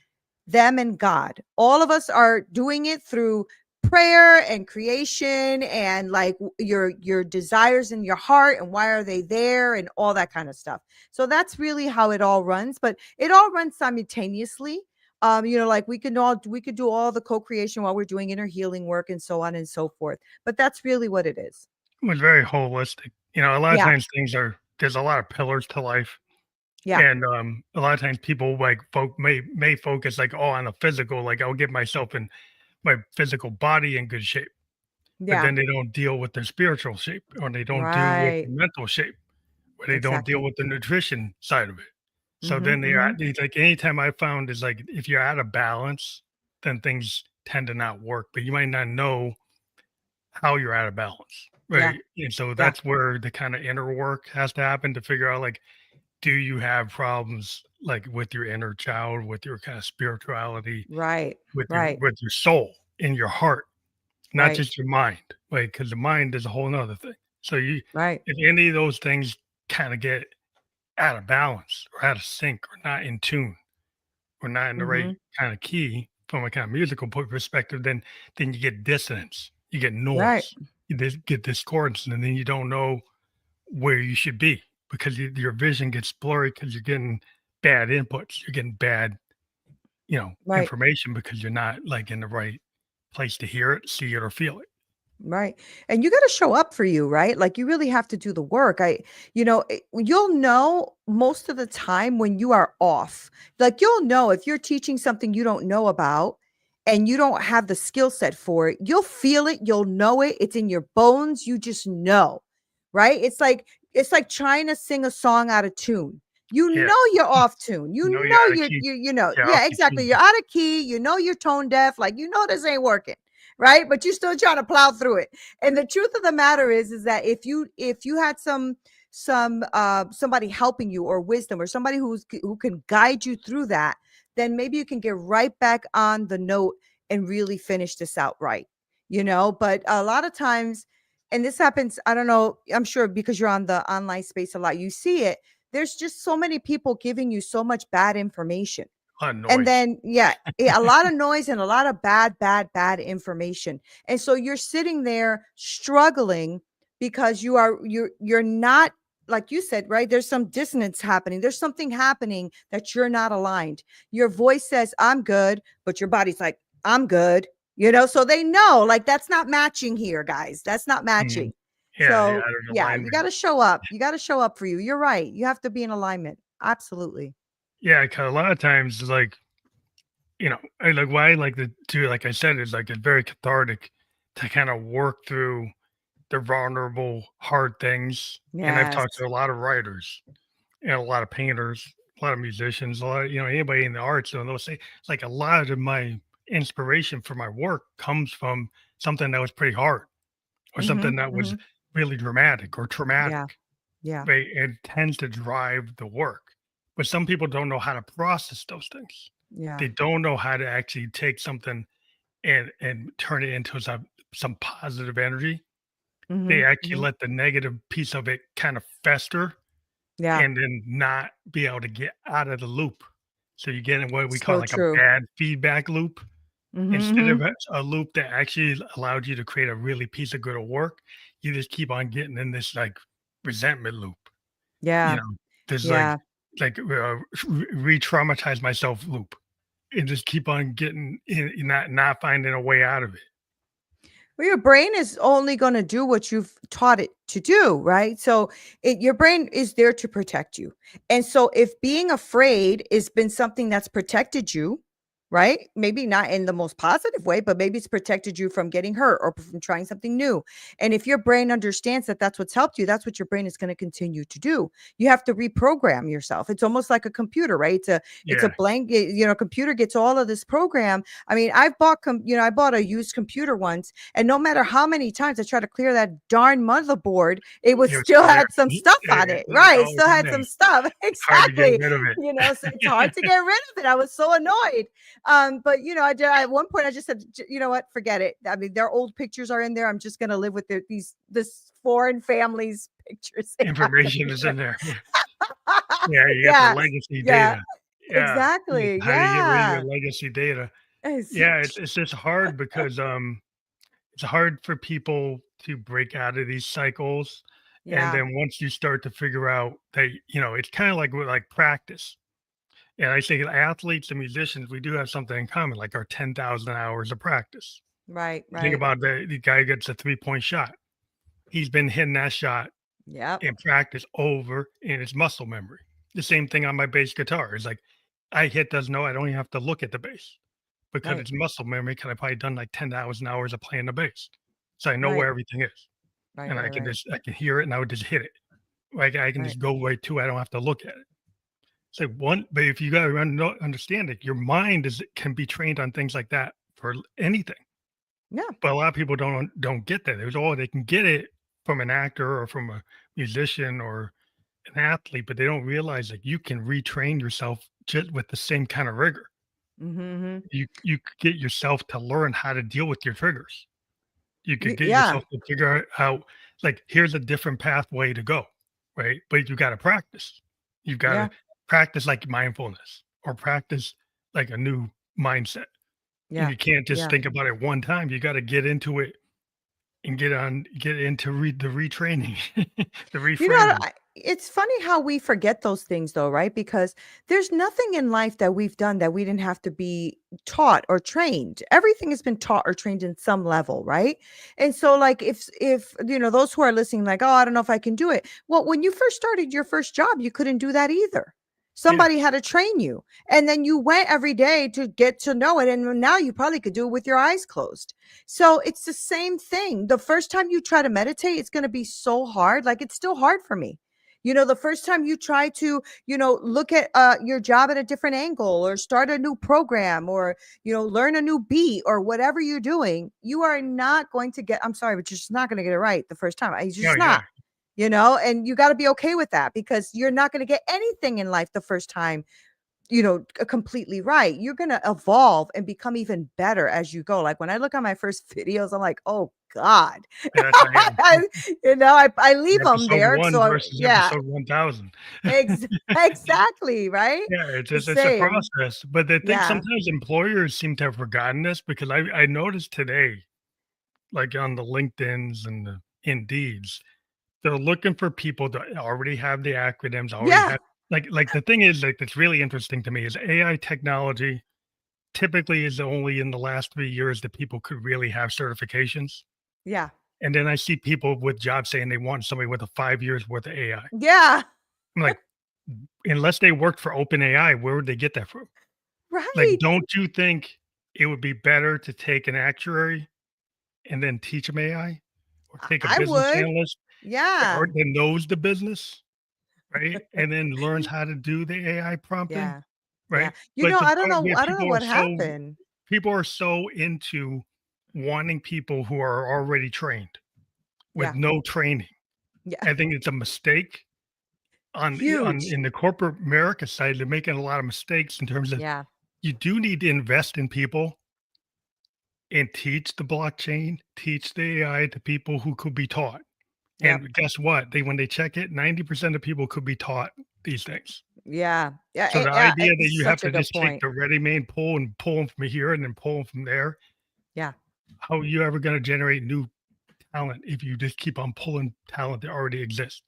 them, and God. All of us are doing it through prayer and creation and like your desires in your heart and why are they there and all that kind of stuff. So that's really how it all runs, but it all runs simultaneously. Like we could do all the co-creation while we're doing inner healing work and so on and so forth. But that's really what it is. It was very holistic. A lot of Yeah. times there's a lot of pillars to life. Yeah. And a lot of times people like may focus like, oh, on the physical, like I'll get myself in my physical body in good shape. But Yeah. then they don't deal with their spiritual shape, or they don't deal with Right. the mental shape, or they don't deal Exactly. with the nutrition side of it. So Mhm. then Mhm. it's like anytime I found is like if you're out of balance, then things tend to not work. But you might not know how you're out of balance. Yeah. Right. And so Yeah. that's where the kind of inner work has to happen to figure out like, do you have problems like with your inner child, with your kind of spirituality, Right. with your Right. soul in your heart, not Right. just your mind, right? Because the mind is a whole nother thing. So Right. if any of those things kind of get out of balance or out of sync or not in tune or not in the right Mhm. kind of key from a kind of musical perspective, then you get dissonance, you get Right. noise, get discordance, and then you don't know where you should be because your vision gets blurry because you're getting bad inputs, you're getting bad, Right. information because you're not like in the right place to hear it, see it, or feel it. Right. And you got to show up for you, right? Like you really have to do the work. You'll know most of the time when you are off. Like you'll know if you're teaching something you don't know about and you don't have the skill set for it. You'll feel it, you'll know it. It's in your bones, you just know. Right? It's like trying to sing a song out of tune. You Yeah, know you're off tune. You know you're know out of key. Yeah, off yeah, the exactly. key. You're out of key, you know you're tone deaf, like this ain't working, right? But you're still trying to plow through it. And the truth of the matter is that if you had somebody helping you or wisdom or somebody who can guide you through that, then maybe you can get right back on the note and really finish this out right. But a lot of times, and this happens, I don't know, I'm sure because you're on the online space a lot, you see it. There's just so many people giving you so much bad information, A lot of and noise. then, yeah, a lot of noise and a lot of bad, bad, bad information. And so you're sitting there struggling because you're not, like you said, right? There's some dissonance happening. There's something happening that you're not aligned. Your voice says, I'm good, but your body's like, I'm good. So they know like that's not matching here, guys. That's not Mhm. matching. Yeah, So out of yeah, you got alignment. to show up. You got to show up for you. You're right. You have to be in alignment. Absolutely. Yeah, 'cause a lot of times, like, like why I like to do, like I said, is like it's very cathartic to kind of work through the vulnerable, hard things. And I've talked Yes. to a lot of writers and a lot of painters, a lot of musicians, a lot of, anybody in the arts, and they'll say it's like a lot of my inspiration for my work comes from something that was pretty hard or something Mhm, that was mhm. really dramatic or Yeah, traumatic. yeah. Right? It tends to drive the work. But some people don't know how to process those things. Yeah. They don't know how to actually take something and turn it into some positive energy they Mhm. actually Mhm. let the negative piece of it kind of fester Yeah. and then not be able to get out of the loop. So you get in what we call So like a true. bad feedback loop Mhm. instead of Mhm. a loop that actually allowed you to create a really piece of good work. You just keep on getting in this like resentment loop. You Yeah. know, there's Yeah. re-traumatize myself loop and just keep on getting in, not finding a way out of it. Well, your brain is only going to do what you've taught it to do, right? So your brain is there to protect you. And so if being afraid has been something that's protected you, right? Maybe not in the most positive way, but maybe it's protected you from getting hurt or from trying something new. And if your brain understands that that's what's helped you, that's what your brain is going to continue to do. You have to reprogram yourself. It's almost like a computer, right? It's a Yeah, blank, computer gets all of this program. I mean, I bought a used computer once, and no matter how many times I tried to clear that darn motherboard, it was it was still still there. had some stuff on it. It's Right. It always still in had there. some stuff. Hard to get Exactly. rid of So it's it. hard to get rid of it. I was so annoyed. But at one point I just said, you know what, forget it. I mean, their old pictures are in there. I'm just gonna live with this foreign family's pictures. They have to Information be is there. in there. Yeah, you got the Yeah. legacy Yeah. data. Yeah. Yeah, Exactly. how do you get rid of your Yeah. legacy data? It's Yeah, it's just hard because, it's hard for people to break out of these cycles, and yeah. then once you start to figure out that, it's kinda like with, like, practice, and I think athletes and musicians, we do have something in common, like our 10,000 hours of practice. Right. You think Right. about the guy gets a three-point shot. He's been hitting that shot Yep. and practice over and it's muscle memory. The same thing on my bass guitar. It's like I hit those note, I don't even have to look at the bass because Right. it's muscle memory because I've probably done like 10,000 hours of playing the bass. So I know Right. where everything is. Right. And Right. Right. I can hear it and I would just hit it. Like I can Right. just go right to it. I don't have to look at it. So one, but if you got to understand it, your mind can be trained on things like that for anything. Yeah. But a lot of people don't get that. There's all they can get it from an actor or from a musician or an athlete, but they don't realize that you can retrain yourself just with the same kind of rigor. Mm-hmm. You could get yourself to learn how to deal with your triggers. You could get Yeah. yourself to figure out like here's a different pathway to go, right? But you got to practice. You've got Yeah. to practice like mindfulness or practice like a new mindset. And Yeah. you can't just Yeah. think about it one time. You got to get into it and get into the retraining, the reframing. It's funny how we forget those things though, right? Because there's nothing in life that we've done that we didn't have to be taught or trained. Everything has been taught or trained in some level, right? And so like if those who are listening like, "Oh, I don't know if I can do it." Well, when you first started your first job, you couldn't do that either. Yeah. Somebody had to train you. And then you went every day to get to know it and now you probably could do it with your eyes closed. So it's the same thing. The first time you try to meditate, it's going to be so hard. Like it's still hard for me. The first time you try to, look at your job at a different angle or start a new program or, learn a new beat or whatever you're doing, you are not going to I'm sorry, but you're just not going to get it right the first time. You're Oh just yeah. not, and you got to be okay with that because you're not going to get anything in life the first time completely right. You're going to evolve and become even better as you go. Like when I look at my first videos, I'm like, oh God, Yeah, that's how I am. I leave them Episode there. 1 So versus yeah, episode 1,000. exactly. Right. Yeah, The it's a same. process, but I think Yeah. sometimes employers seem to have forgotten this because I noticed today, like on the LinkedIns and the Indeeds, they're looking for people that already have the acronyms, already Yeah. have like the thing is like that's really interesting to me is AI technology typically is only in the last 3 years that people could really have certifications. Yeah. And then I see people with jobs saying they want somebody with a 5 years worth of AI. Yeah. I'm like, unless they worked for OpenAI, where would they get that from? Like, Right. don't you think it would be better to take an actuary and then teach them AI or take a I business would. analyst Yeah. or that knows the business, right? And then learns how to do the AI prompting, Yeah. Yeah. right? But the I don't part know. where I don't know what happened. people are so into wanting people who are already trained with Yeah. no training. Yeah. I think it's a mistake on Huge. in the corporate America side. They're making a lot of mistakes in terms of Yeah. you do need to invest in people and teach the blockchain, teach the AI to people who could be taught. Yep. And guess what? When they check it, 90% of people could be taught these things. Yeah. Yeah. So the Yeah. idea that It's you have such a to good just take point. the ready-made pull and pull them from here and then pull them from there, Yeah. how are you ever going to generate new talent if you just keep on pulling talent that already exists?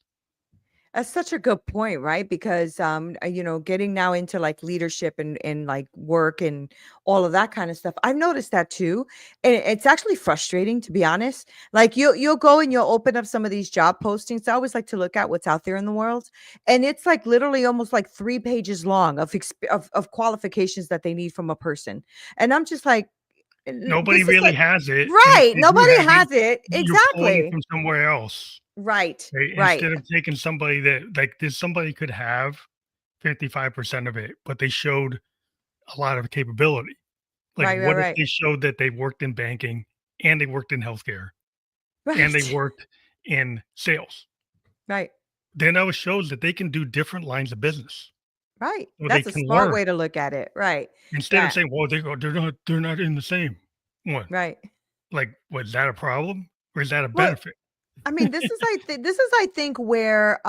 That's such a good point, right? Because getting now into like leadership and like work and all of that kind of stuff. I've noticed that too. And it's actually frustrating to be honest. Like you'll go and you'll open up some of these job postings. I always like to look at what's out there in the world. And it's like literally almost like 3 pages long of qualifications that they need from a person. And I'm just like, Nobody this is really like has it, and right. if you Nobody have it, has it. you're pulling Exactly. from somewhere else, Right. right? Right. Instead of taking somebody that like this somebody could have 55% of it, but they showed a lot of capability. Like, Right. Right. what if Right. they showed that they worked in banking and they worked in healthcare and they Right. worked in sales? Right. Then that shows that they can do different lines of business, Right. or they That's a can smart learn way to look at it. Right. instead of Yeah. saying, "Well, they're not in the same one." Right. Like, was that a problem or is that a Well, benefit? I mean, this is I think where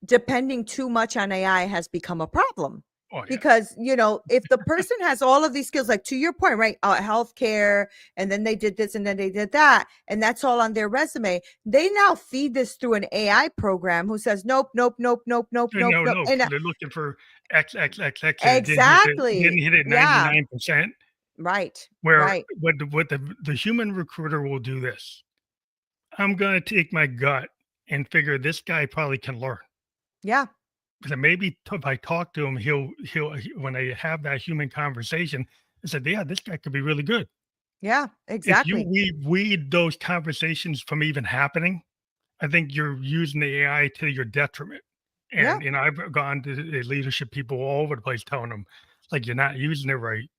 depending too much on AI has become a problem. Oh yeah, Because, if the person has all of these skills, like to your point, right? Healthcare, and then they did this and then they did that, and that's all on their resume. They now feed this through an AI program who says, nope, nope, nope, nope, nope, nope, no, nope. no, And because they're looking for X, X, X, X, and it didn't exactly. hit it Yeah. 99%. Right. Where Right. what the human recruiter will do this. I'm gonna take my gut and figure this guy probably can learn. Yeah. Because maybe if I talk to him, when I have that human conversation, I said, "Yeah, this guy could be really good." Yeah. If you Exactly. weed those conversations from even happening, I think you're using the AI to your detriment. Yeah. And I've gone to the leadership people all over the place telling them, like, "You're not using it right.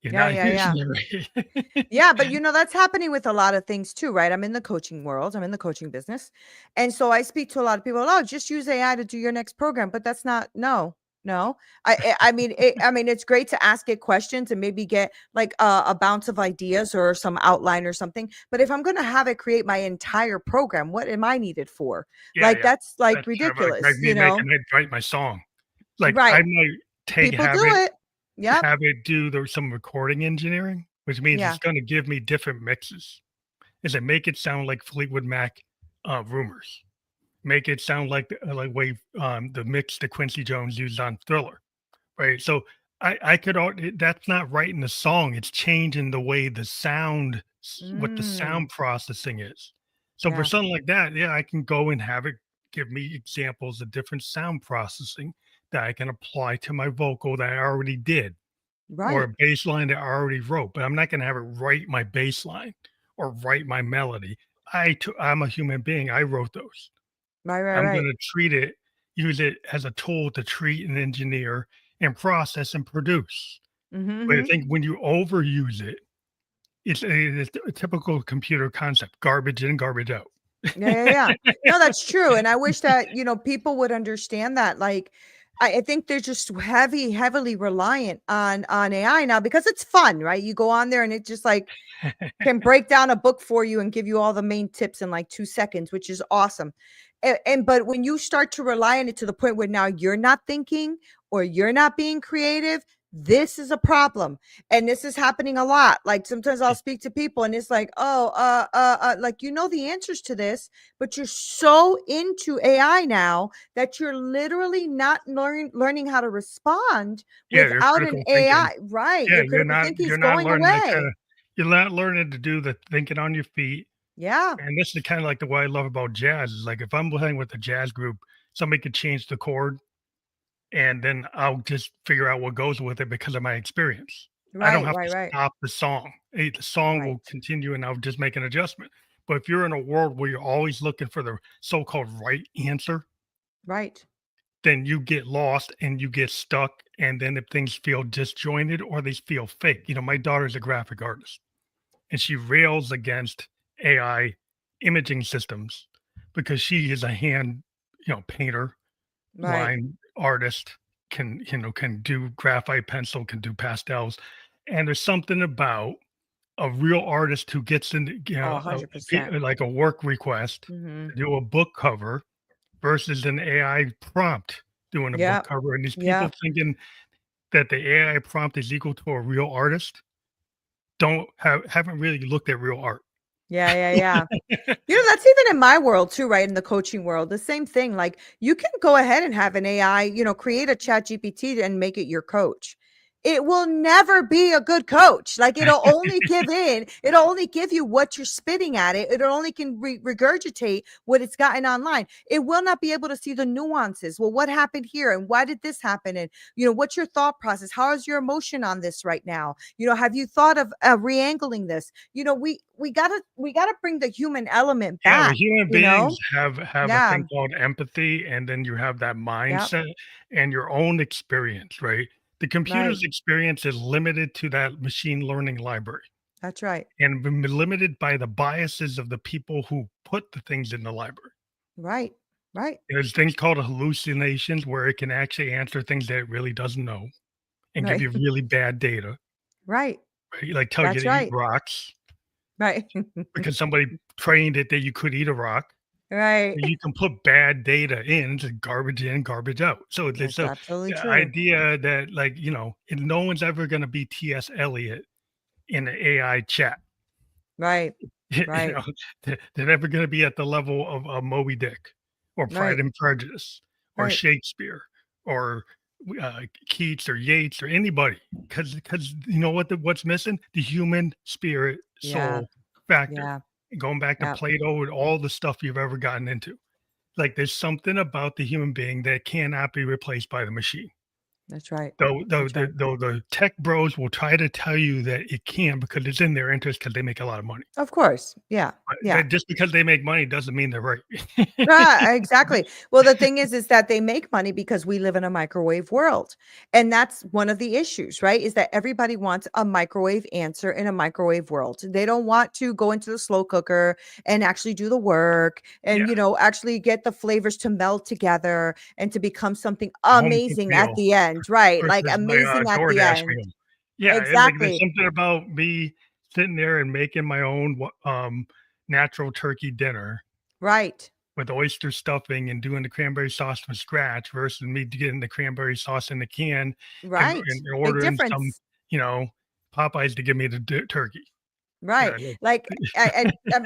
You're Yeah. not Yeah. using Yeah. it right." Yeah, but that's happening with a lot of things too, right? I'm in the coaching world, I'm in the coaching business. And so I speak to a lot of people, oh, just use AI to do your next program. But that's not, no, no. I mean, it's great to ask it questions and maybe get like a bounce of ideas or some outline or something. But if I'm going to have it create my entire program, what am I needed for? Yeah, Like, yeah. that's like That's kind of like ridiculous, me making it write my song. Like, I Right. might take People do it. Yep. have it do some recording engineering, which means it's Yeah. gonna give me different mixes. Is it make it sound like Fleetwood Mac, Rumors. Make it sound like way, the mix that Quincy Jones used on Thriller, right? So I could al that's not writing the song, it's changing the way the sound what the Mm, sound processing is. So for yeah. something like that, yeah, I can go and have it give me examples of different sound processing that I can apply to my vocal that I already did, or Right. a bass line that I already wrote, but I'm not gonna have it write my bass line or write my melody. I'm a human being, I wrote those. Right. Right. I'm Right. gonna use it as a tool to treat and engineer and process and produce. But I Mm-hmm. think when you overuse it, it's a typical computer concept, garbage in, garbage out. Yeah, yeah, yeah. No, that's true, and I wish that, people would understand that, like, I think they're just heavily reliant on AI now because it's fun, right? You go on there and it just, like, can break down a book for you and give you all the main tips in, like, 2 seconds, which is awesome. And but when you start to rely on it to the point where now you're not thinking or you're not being creative, this is a problem, and this is happening a lot. Like, sometimes I'll speak to people and it's like, "Oh, like, the answers to this, but you're so into AI now that you're literally not learning how to respond Yeah, your without an critical thinking. AI." Right, Yeah, your critical thinking is you're not going learning to away. you're not learning to do the thinking on your feet. Yeah. And this is kinda like the what I love about jazz is, like, if I'm playing with a jazz group, somebody could change the chord, and then I'll just figure out what goes with it because of my experience. I don't Right, have right, to right, stop the song. The song will right, continue, and I'll just make an adjustment. But if you're in a world where you're always looking for the so-called right answer, right, then you get lost and you get stuck, and then if things feel disjointed or they feel fake. My daughter's a graphic artist, and she rails against AI imaging systems because she is a painter, right, line artist, can do graphite pencil, can do pastels. And there's something about a real artist who gets in, Oh, 100%. like a work request Mhm. to do a book cover versus an AI prompt doing a book Yep. cover, and these people Yep. thinking that the AI prompt is equal to a real artist haven't really looked at real art. Yeah, yeah, yeah. That's even in my world too, right? In the coaching world, the same thing. Like you can go ahead and have an AI, create a chat GPT and make it your coach. It will never be a good coach. Like it'll only give you what you're spitting at it. It only can regurgitate what it's gotten online. It will not be able to see the nuances. Well, what happened here and why did this happen? And, what's your thought process? How is your emotion on this right now? Have you thought of re-angling this? We gotta bring the human element Yeah, the back, human beings have a Yeah. thing called empathy, and then you have that Yep. mindset and your own experience, right? The Right. computer's experience is limited to that machine learning library That's right. and been limited by the biases of the people who put the things in the library. Right. Right. There's things called hallucinations where it can actually answer things that it really doesn't know and give Right. you really bad data, Right. right? Like tell you That's to eat right. rocks Right. because somebody trained it that you could eat a rock. Right. You can put bad data in, garbage in, garbage out. So That's absolutely the true. idea that like, and no one's ever gonna be T.S. Eliot in an AI chat. Right. You Right. know, they're never gonna be at the level of Moby Dick or Pride Right. and Prejudice or Right. Shakespeare or Keats or Yeats or anybody because you know what's missing? The human spirit, Yeah. soul factor. Yeah. Going back to Yeah. Plato and all the stuff you've ever gotten into. Like, there's something about the human being that cannot be replaced by the machine. That's right. Though That's right. the tech bros will try to tell you that it can because it's in their interest because they make a lot of money. Of course. Yeah. But Yeah. that just because they make money doesn't mean they're right. Exactly. Well, the thing is that they make money because we live in a microwave world. And that's one of the issues, right? Is that everybody wants a microwave answer in a microwave world. They don't want to go into the slow cooker and actually do the work and, Yeah, actually get the flavors to melt together and to become something home cooked amazing at meal the end, right? Like versus my, amazing at the DoorDash end. meal. Yeah, and, like, there's Exactly. something about me sitting there and making my own natural turkey dinner Right. with oyster stuffing and doing the cranberry sauce from scratch versus me getting the cranberry sauce in the can Right. and Big ordering some, difference. you know, Popeyes to give me the turkey. Right. Yeah, like Like at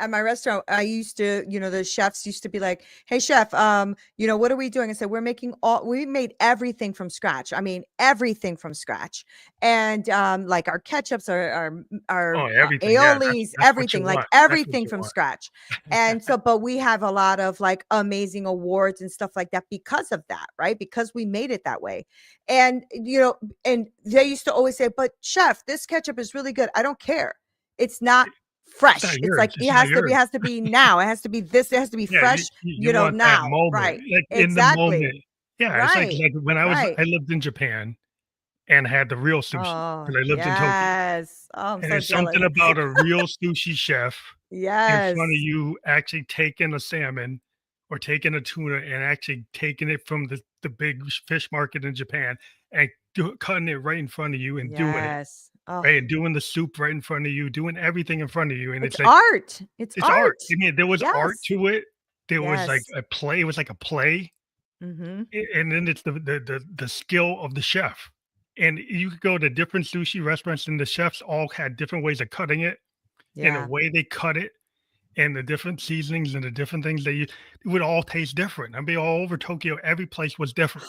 my restaurant, I used to, the chefs used to be like, "Hey chef, what are we doing?" I said, we made everything from scratch. I mean, everything from scratch. And like our ketchups, our oh, everything. Yeah, aiolis, that's what you everything, like want. That's what everything you from want. scratch. And so, but we have a lot of like amazing awards and stuff like that because of that, right? Because we made it that way. And and they used to always say, "But chef, this ketchup is really good." I don't care. It's not It's not fresh. It's yours. like It's not it yours. has to be now. It has to be this. It has to be Yeah, fresh, you want that now. moment, Right. like, in the Exactly. moment. Yeah, it's Right. like when Right. I lived in Japan and had the real sushi Oh, because I lived in Tokyo, yes. Oh, I'm and so there's jealous. something about a real sushi chef in front of Yes. you actually taking a salmon or taking a tuna and actually taking it from the big fish market in Japan and cutting it right in front of you and doing it, Yes. Oh, right? And doing the soup right in front of you, doing everything in front of you, and it's it's like art. It's it's art. art. I mean, there was art Yes. to it. There was like Yes. a play. It was like a play, Mhm. and then it's the skill of the chef. And you could go to different sushi restaurants, and the chefs all had different ways of cutting it, and the Yeah. way they cut it, and the different seasonings and the different things they use, it would all taste different. I mean, all over Tokyo, every place was different.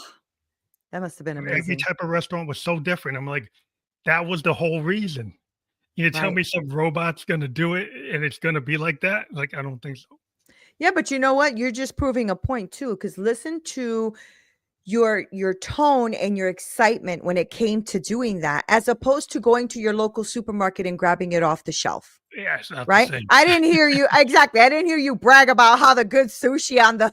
That must have been Every amazing. type of restaurant was so different. I'm like, that was the whole reason. You tell Right. me some robot's gonna do it and it's gonna be like that? Like, I don't think so. Yeah, but you know what? You're just proving a point too, because listen to your tone and your excitement when it came to doing that, as opposed to going to your local supermarket and grabbing it off the shelf. Yeah, it's not the Right? same. I didn't hear you exactly. I didn't hear you brag about how the good sushi on the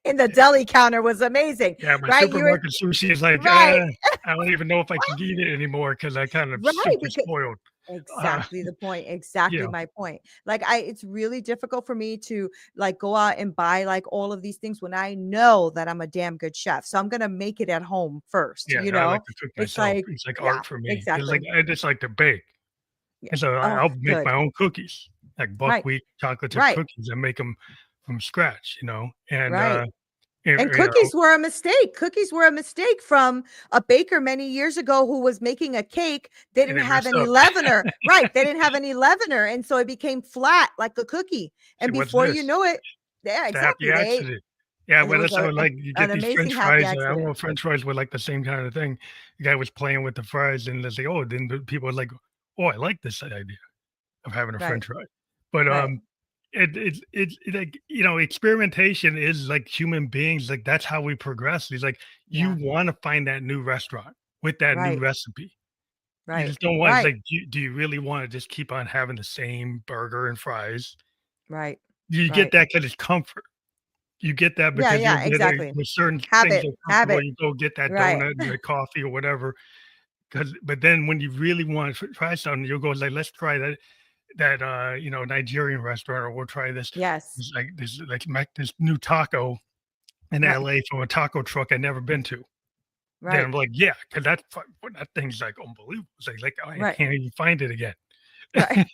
in the deli counter was amazing, Yeah, my right? You were supermarket sushi is like, right, I don't even know if I can eat it anymore because I kind of right, super because spoiled. Uh, exactly the point, exactly yeah, my point. Like it's really difficult for me to like go out and buy like all of these things when I know that I'm a damn good chef. So I'm going to make it at home first, yeah, I like to cook It's myself. like It's like yeah, art for me. It's like exactly. I just like to bake. Yeah. And so Oh, I'll make my good. own cookies, like Right. buckwheat chocolate chip Right. cookies. I make them from scratch, and, Right. you And you know, cookies were a mistake. Cookies were a mistake from a baker many years ago who was making a cake. They and didn't they have messed any up. leavener. Right. They didn't have any leavener. And so it became flat like a cookie. Say, And "What's before you this?" know it, yeah, It's a happy exactly. accident. Yeah, And it well, was that's how, like, you an get these amazing french happy fries, I don't accident. know if french fries were, like, the same kind of thing. The guy was playing with the fries, and they say, "Oh," then the people are like, "Oh, I like this idea of having a Right. french fry." But, Right. like, experimentation is like human beings, like, that's how we progress. It's like, you Yeah. wanna find that new restaurant with that new Right. recipe. You Right. just don't want it's Right. like, do you really wanna just keep on having the same burger and fries? Right. You get Right. that because it's comfort. You get that Yeah. because Yeah. you're getting Exactly. with certain things Habit. are comfortable, Habit. you go get that Right. donut and the coffee or whatever. Because but then when you really want to try something, you'll go like, "Let's try that Nigerian restaurant, or we'll try this Yes. this new taco in Right. LA from a taco truck I'd never been to." Then Right. I'm like, "Yeah, because that thing's, like, unbelievable." It's like, "Oh, I Right. can't even find it again." Right.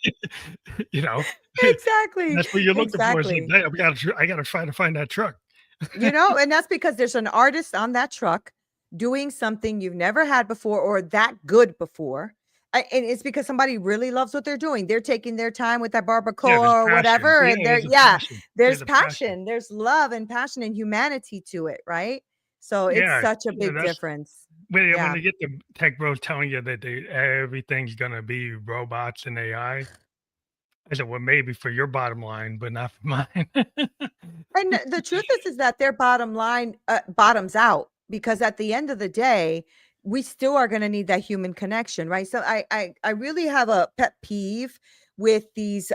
You know? Exactly. That's what you're looking for. It's like, Exactly. "Damn, I gotta try to find that truck." And that's because there's an artist on that truck doing something you've never had before or that good before. And it's because somebody really loves what they're doing. They're taking their time with that Yeah, there's barbacoa or passion. whatever. Yeah, And there's a yeah, passion. there's There's a passion. passion, there's love and passion and humanity to it. Right. So it's Yeah, such a yeah, big that's difference. when Yeah. they get the tech bros telling you that everything's gonna be robots and AI. I said, "Well, maybe for your bottom line, but not for mine." And the truth is that their bottom line bottoms out because at the end of the day, we still are going to need that human connection, right? So I really have a pet peeve with these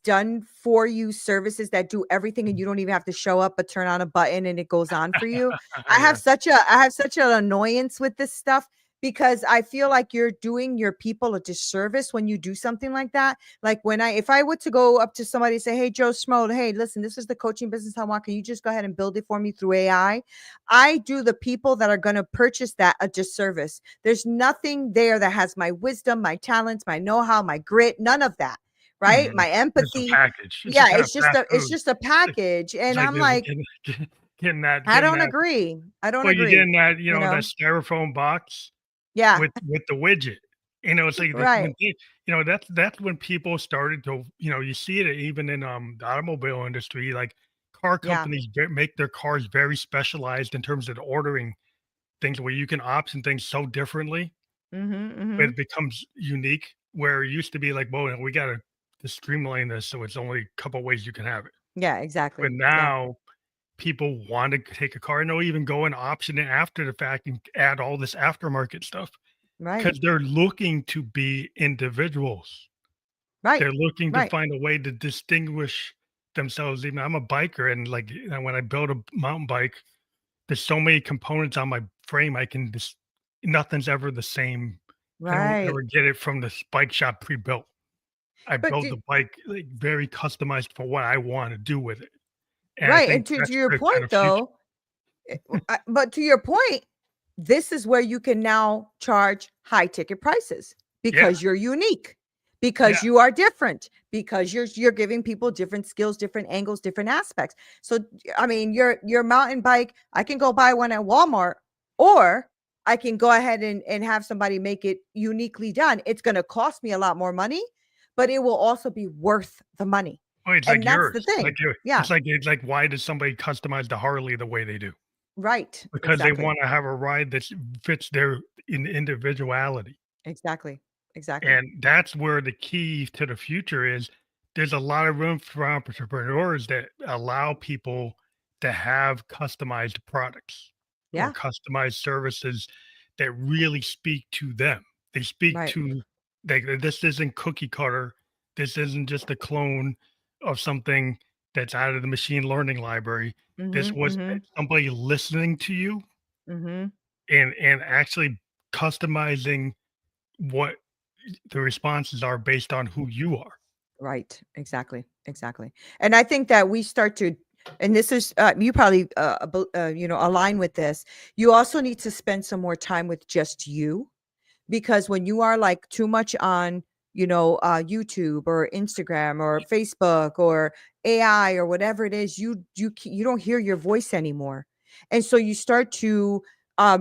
done for you services that do everything and you don't even have to show up but turn on a button and it goes on for you. Yeah. I have such an annoyance with this stuff because I feel like you're doing your people a disservice when you do something like that. Like if I were to go up to somebody and say, "Hey, Joe Schmo, hey, listen, this is the coaching business I want. Can you just go ahead and build it for me through AI?" I do the people that are going to purchase that a disservice. There's nothing there that has my wisdom, my talents, my know-how, my grit, none of that. Right. Mhm. My It's a empathy. package. It's a Yeah, kind of fast it's food. just a package. It's And like I'm this like, I getting don't that agree. I don't well, you're agree. getting that, You that know? styrofoam box Yeah. with the widget. It's like that Right. when that's when people started to, you see it even in, the automobile industry, like, car Yeah. companies make their cars very specialized in terms of ordering things where you can option things so differently, Mhm. but Mhm. it becomes unique, where it used to be like, "Well, we gotta to streamline this so it's only a couple ways you can have it." Yeah, But exactly. Yeah. now people want to take a car and they'll even go and option it after the fact and add all this aftermarket stuff Right. because they're looking to be individuals. Right. They're looking to Right. find a way to distinguish themselves. Even I'm a biker, and like, when I build a mountain bike, there's so many components on my frame. I can just nothing's ever the same. I don't Right. ever get it from the bike shop pre-built. I But build the bike like very customized for what I want to do with it. And I right, think and to that's your the kind point of future. though, but to your point, this is where you can now charge high ticket prices Yeah. because you're unique, Yeah. because you are different, because you're giving people different skills, different angles, different aspects. So I mean, your mountain bike, I can go buy one at Walmart, or I can go ahead and have somebody make it uniquely done. It's going to cost me a lot more money, but it will also be worth the money. Oh, it's like And that's the yours. thing. Yeah, It's like why does somebody customize the Harley the way they do? right. Because they Exactly. wanna have a ride that fits their individuality. Exactly. Exactly. And that's where the key to the future is. There's a lot of room for entrepreneurs that allow people to have customized products or Yeah. customized services that really speak to them. They speak Right. to like, this isn't cookie cutter. This isn't just a clone of something that's out of the machine learning library. This Mhm. was Mhm. somebody listening to you Mhm. and actually customizing what the responses are based on who you are. Right. Exactly. Exactly. And I think that we start to, and this is you probably align with this. You also need to spend some more time with just you because when you are like too much on, YouTube or Instagram or Facebook or AI or whatever it is, you don't hear your voice anymore, and so you start to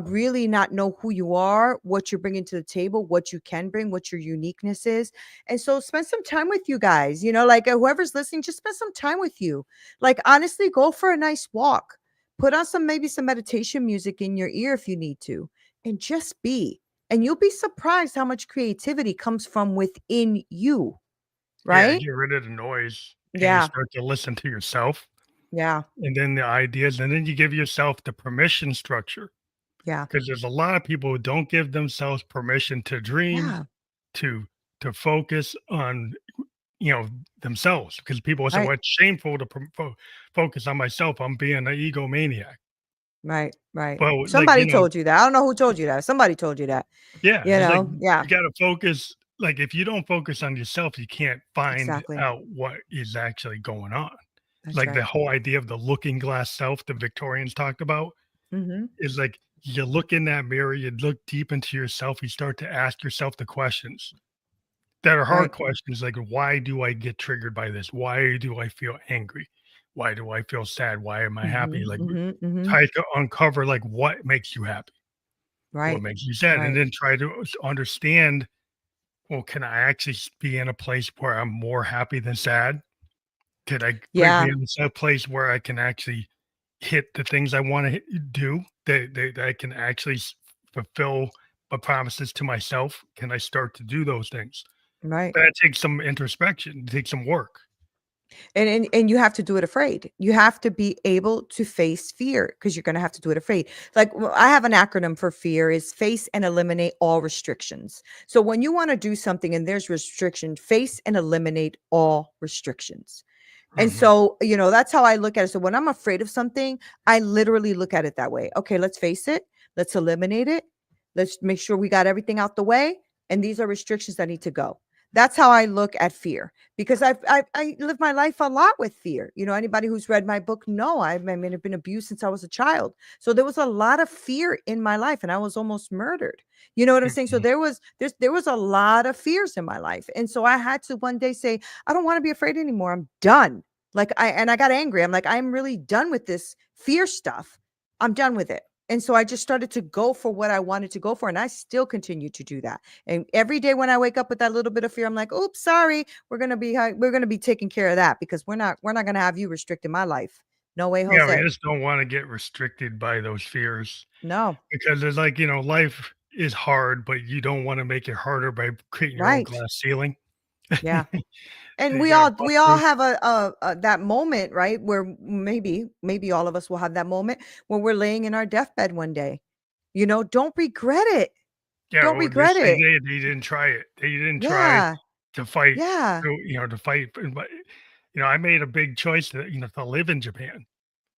really not know who you are, what you're bringing to the table, what you can bring, what your uniqueness is. And so spend some time with you guys, like whoever's listening, just spend some time with you. Like, honestly, go for a nice walk. Put on maybe some meditation music in your ear if you need to, and just be. And you'll be surprised how much creativity comes from within you, Yeah, right? get rid of the noise and you Yeah. start to listen to yourself Yeah. and then the ideas, and then you give yourself the permission structure Yeah. because there's a lot of people who don't give themselves permission to dream, Yeah. to focus on, you know, themselves because people will say, Right. well, it's shameful to focus on myself. I'm being an egomaniac. Right. Right. Well, like, Somebody told you that. I don't know who told you that. Somebody told you that. yeah, it's like Yeah. you got to focus. Like, if you don't focus on yourself, you can't find Exactly. out what is actually going on. That's Like the right. whole idea of the looking glass self the Victorians talked about Mhm. is like you look in that mirror, you look deep into yourself, you start to ask yourself the questions that are hard Right. questions like, why do I get triggered by this? Why do I feel angry? Why do I feel sad? Why am I happy? Mhm. Like, Mhm. Mhm. try to uncover like what makes you happy, what Right. makes you sad, and Right. then try to understand. Well, can I actually be in a place where I'm more happy than sad? Could I be Yeah. in a place where I can actually hit the things I want to do that I can actually fulfill my promises to myself? Can I start to do those things? Right. That takes some introspection, it takes some work. And you have to do it afraid. You have to be able to face fear because you're going to have to do it afraid. Like, I have an acronym for fear is face and eliminate all restrictions. So when you want to do something and there's restriction, face and eliminate all restrictions. And Mhm. so, that's how I look at it. So when I'm afraid of something, I literally look at it that way. Okay, let's face it. Let's eliminate it. Let's make sure we got everything out the way. And these are restrictions that need to go. That's how I look at fear because I live my life a lot with fear. Anybody who's read my book, know I've been abused since I was a child. So there was a lot of fear in my life and I was almost murdered. You know what I'm saying? So Mhm. there was a lot of fears in my life. And so I had to one day say, I don't want to be afraid anymore. I'm done. Like I got angry. I'm like, I'm really done with this fear stuff. I'm done with it. And so I just started to go for what I wanted to go for. And I still continue to do that. And every day when I wake up with that little bit of fear, I'm like, oops, sorry. We're gonna be taking care of that because we're not gonna have you restricting my life. No way, Yeah, we Jose. just don't wanna get restricted by those fears No. because it's like, life is hard, but you don't wanna make it harder by creating your own Right. glass ceiling. Yeah. And You we gotta all bust we all through. have a that moment, right? Where maybe all of us will have that moment when we're laying in our deathbed one day. Don't regret it. Yeah, Don't or regret just say it. they didn't try it. They didn't try Yeah. to fight Yeah. to fight, but, I made a big choice to live in Japan,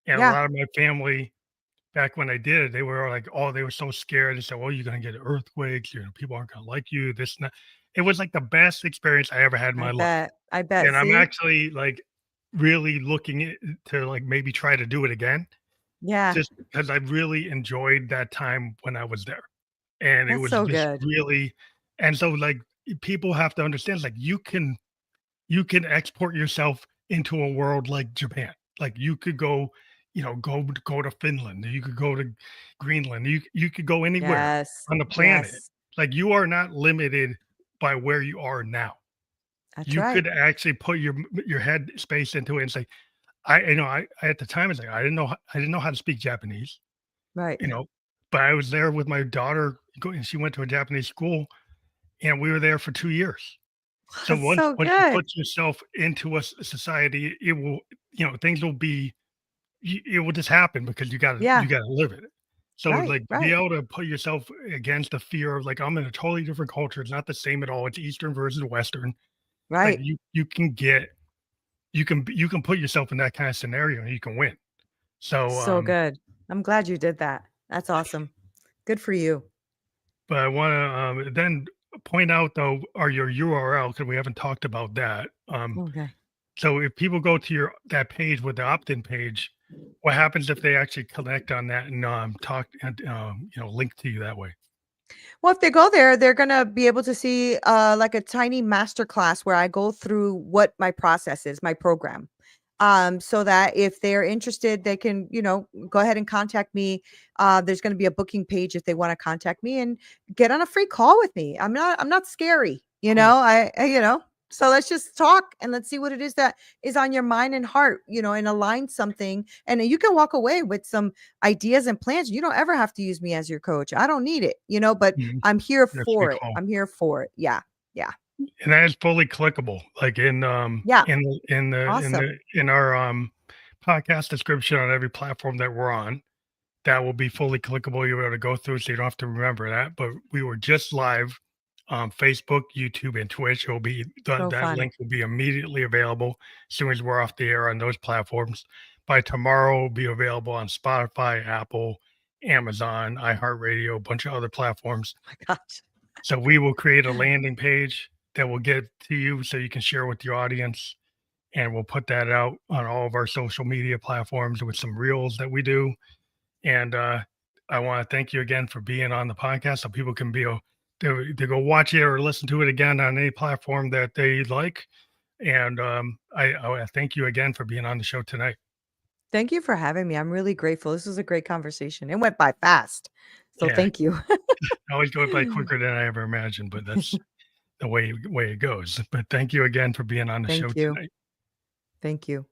and a Yeah. lot of my family, back when I did, they were like, "Oh," they were so scared. They said, "Well, you're gonna get earthquakes, people aren't gonna like you, this and that." It was like the best experience I ever had in I my life, bet. I bet. and I'm See? actually, like, really looking to, like, maybe try to do it again Yeah. just because I really enjoyed that time when I was there. And it That's was so just good. really and so, like, people have to understand, like, you can export yourself into a world like Japan. Like, you could go, go to Finland, you could go to Greenland, you could go anywhere Yes. on the planet. Yes. Like, you are not limited by where you are now. That's You right. could actually put your head space into it and say, I at the time, it's like, I didn't know how to speak Japanese, Right. you know, but I was there with my daughter, and she went to a Japanese school, and we were there for 2 years. So That's once so once you good. put yourself into a society, it will things will be it will just happen because you Yeah. gotta live it. So, Right. like, to be Right. able to put yourself against the fear of, like, I'm in a totally different culture, it's not the same at all, it's Eastern versus Western. Like, Right. you can put yourself in that kinda scenario and you can win. So, So good. I'm glad you did that. That's awesome. Good for you. but I wanna, then point out, though, are your URL because we haven't talked about that. Okay. So if people go to that page with the opt-in page, what happens if they actually connect on that and talk and link to you that way? Well, if they go there, they're gonna be able to see like a tiny master class where I go through what my process is, my program. So that if they're interested, they can, go ahead and contact me. There's going to be a booking page if they want to contact me and get on a free call with me. I'm not scary, Cool. So let's just talk and let's see what it is that is on your mind and heart, and align something. And then you can walk away with some ideas and plans. You don't ever have to use me as your coach. I don't need it, but Mhm. I'm here That's pretty for it. cool. I'm here for it. Yeah. Yeah. And that is fully clickable. Like Yeah. Awesome. in our podcast description on every platform that we're on, that will be fully clickable. You'll be able to go through, so you don't have to remember that. But we were just live on Facebook, YouTube, and Twitch. It will be So that fun. link will be immediately available as soon as we're off the air on those platforms. By tomorrow, it will be available on Spotify, Apple, Amazon, iHeartRadio, a bunch of other platforms. Oh my gosh. So we will create a landing page that will get to you so you can share with your audience. And we'll put that out on all of our social media platforms with some reels that we do. And I want to thank you again for being on the podcast so people can to go watch it or listen to it again on any platform that they like. And I thank you again for being on the show tonight. Thank you for having me. I'm really grateful. This was a great conversation. It went by fast. So Yeah, thank you. I always go by quicker than I ever imagined, but that's the way it goes. But thank you again for being on the show Thank you. tonight. Thank you.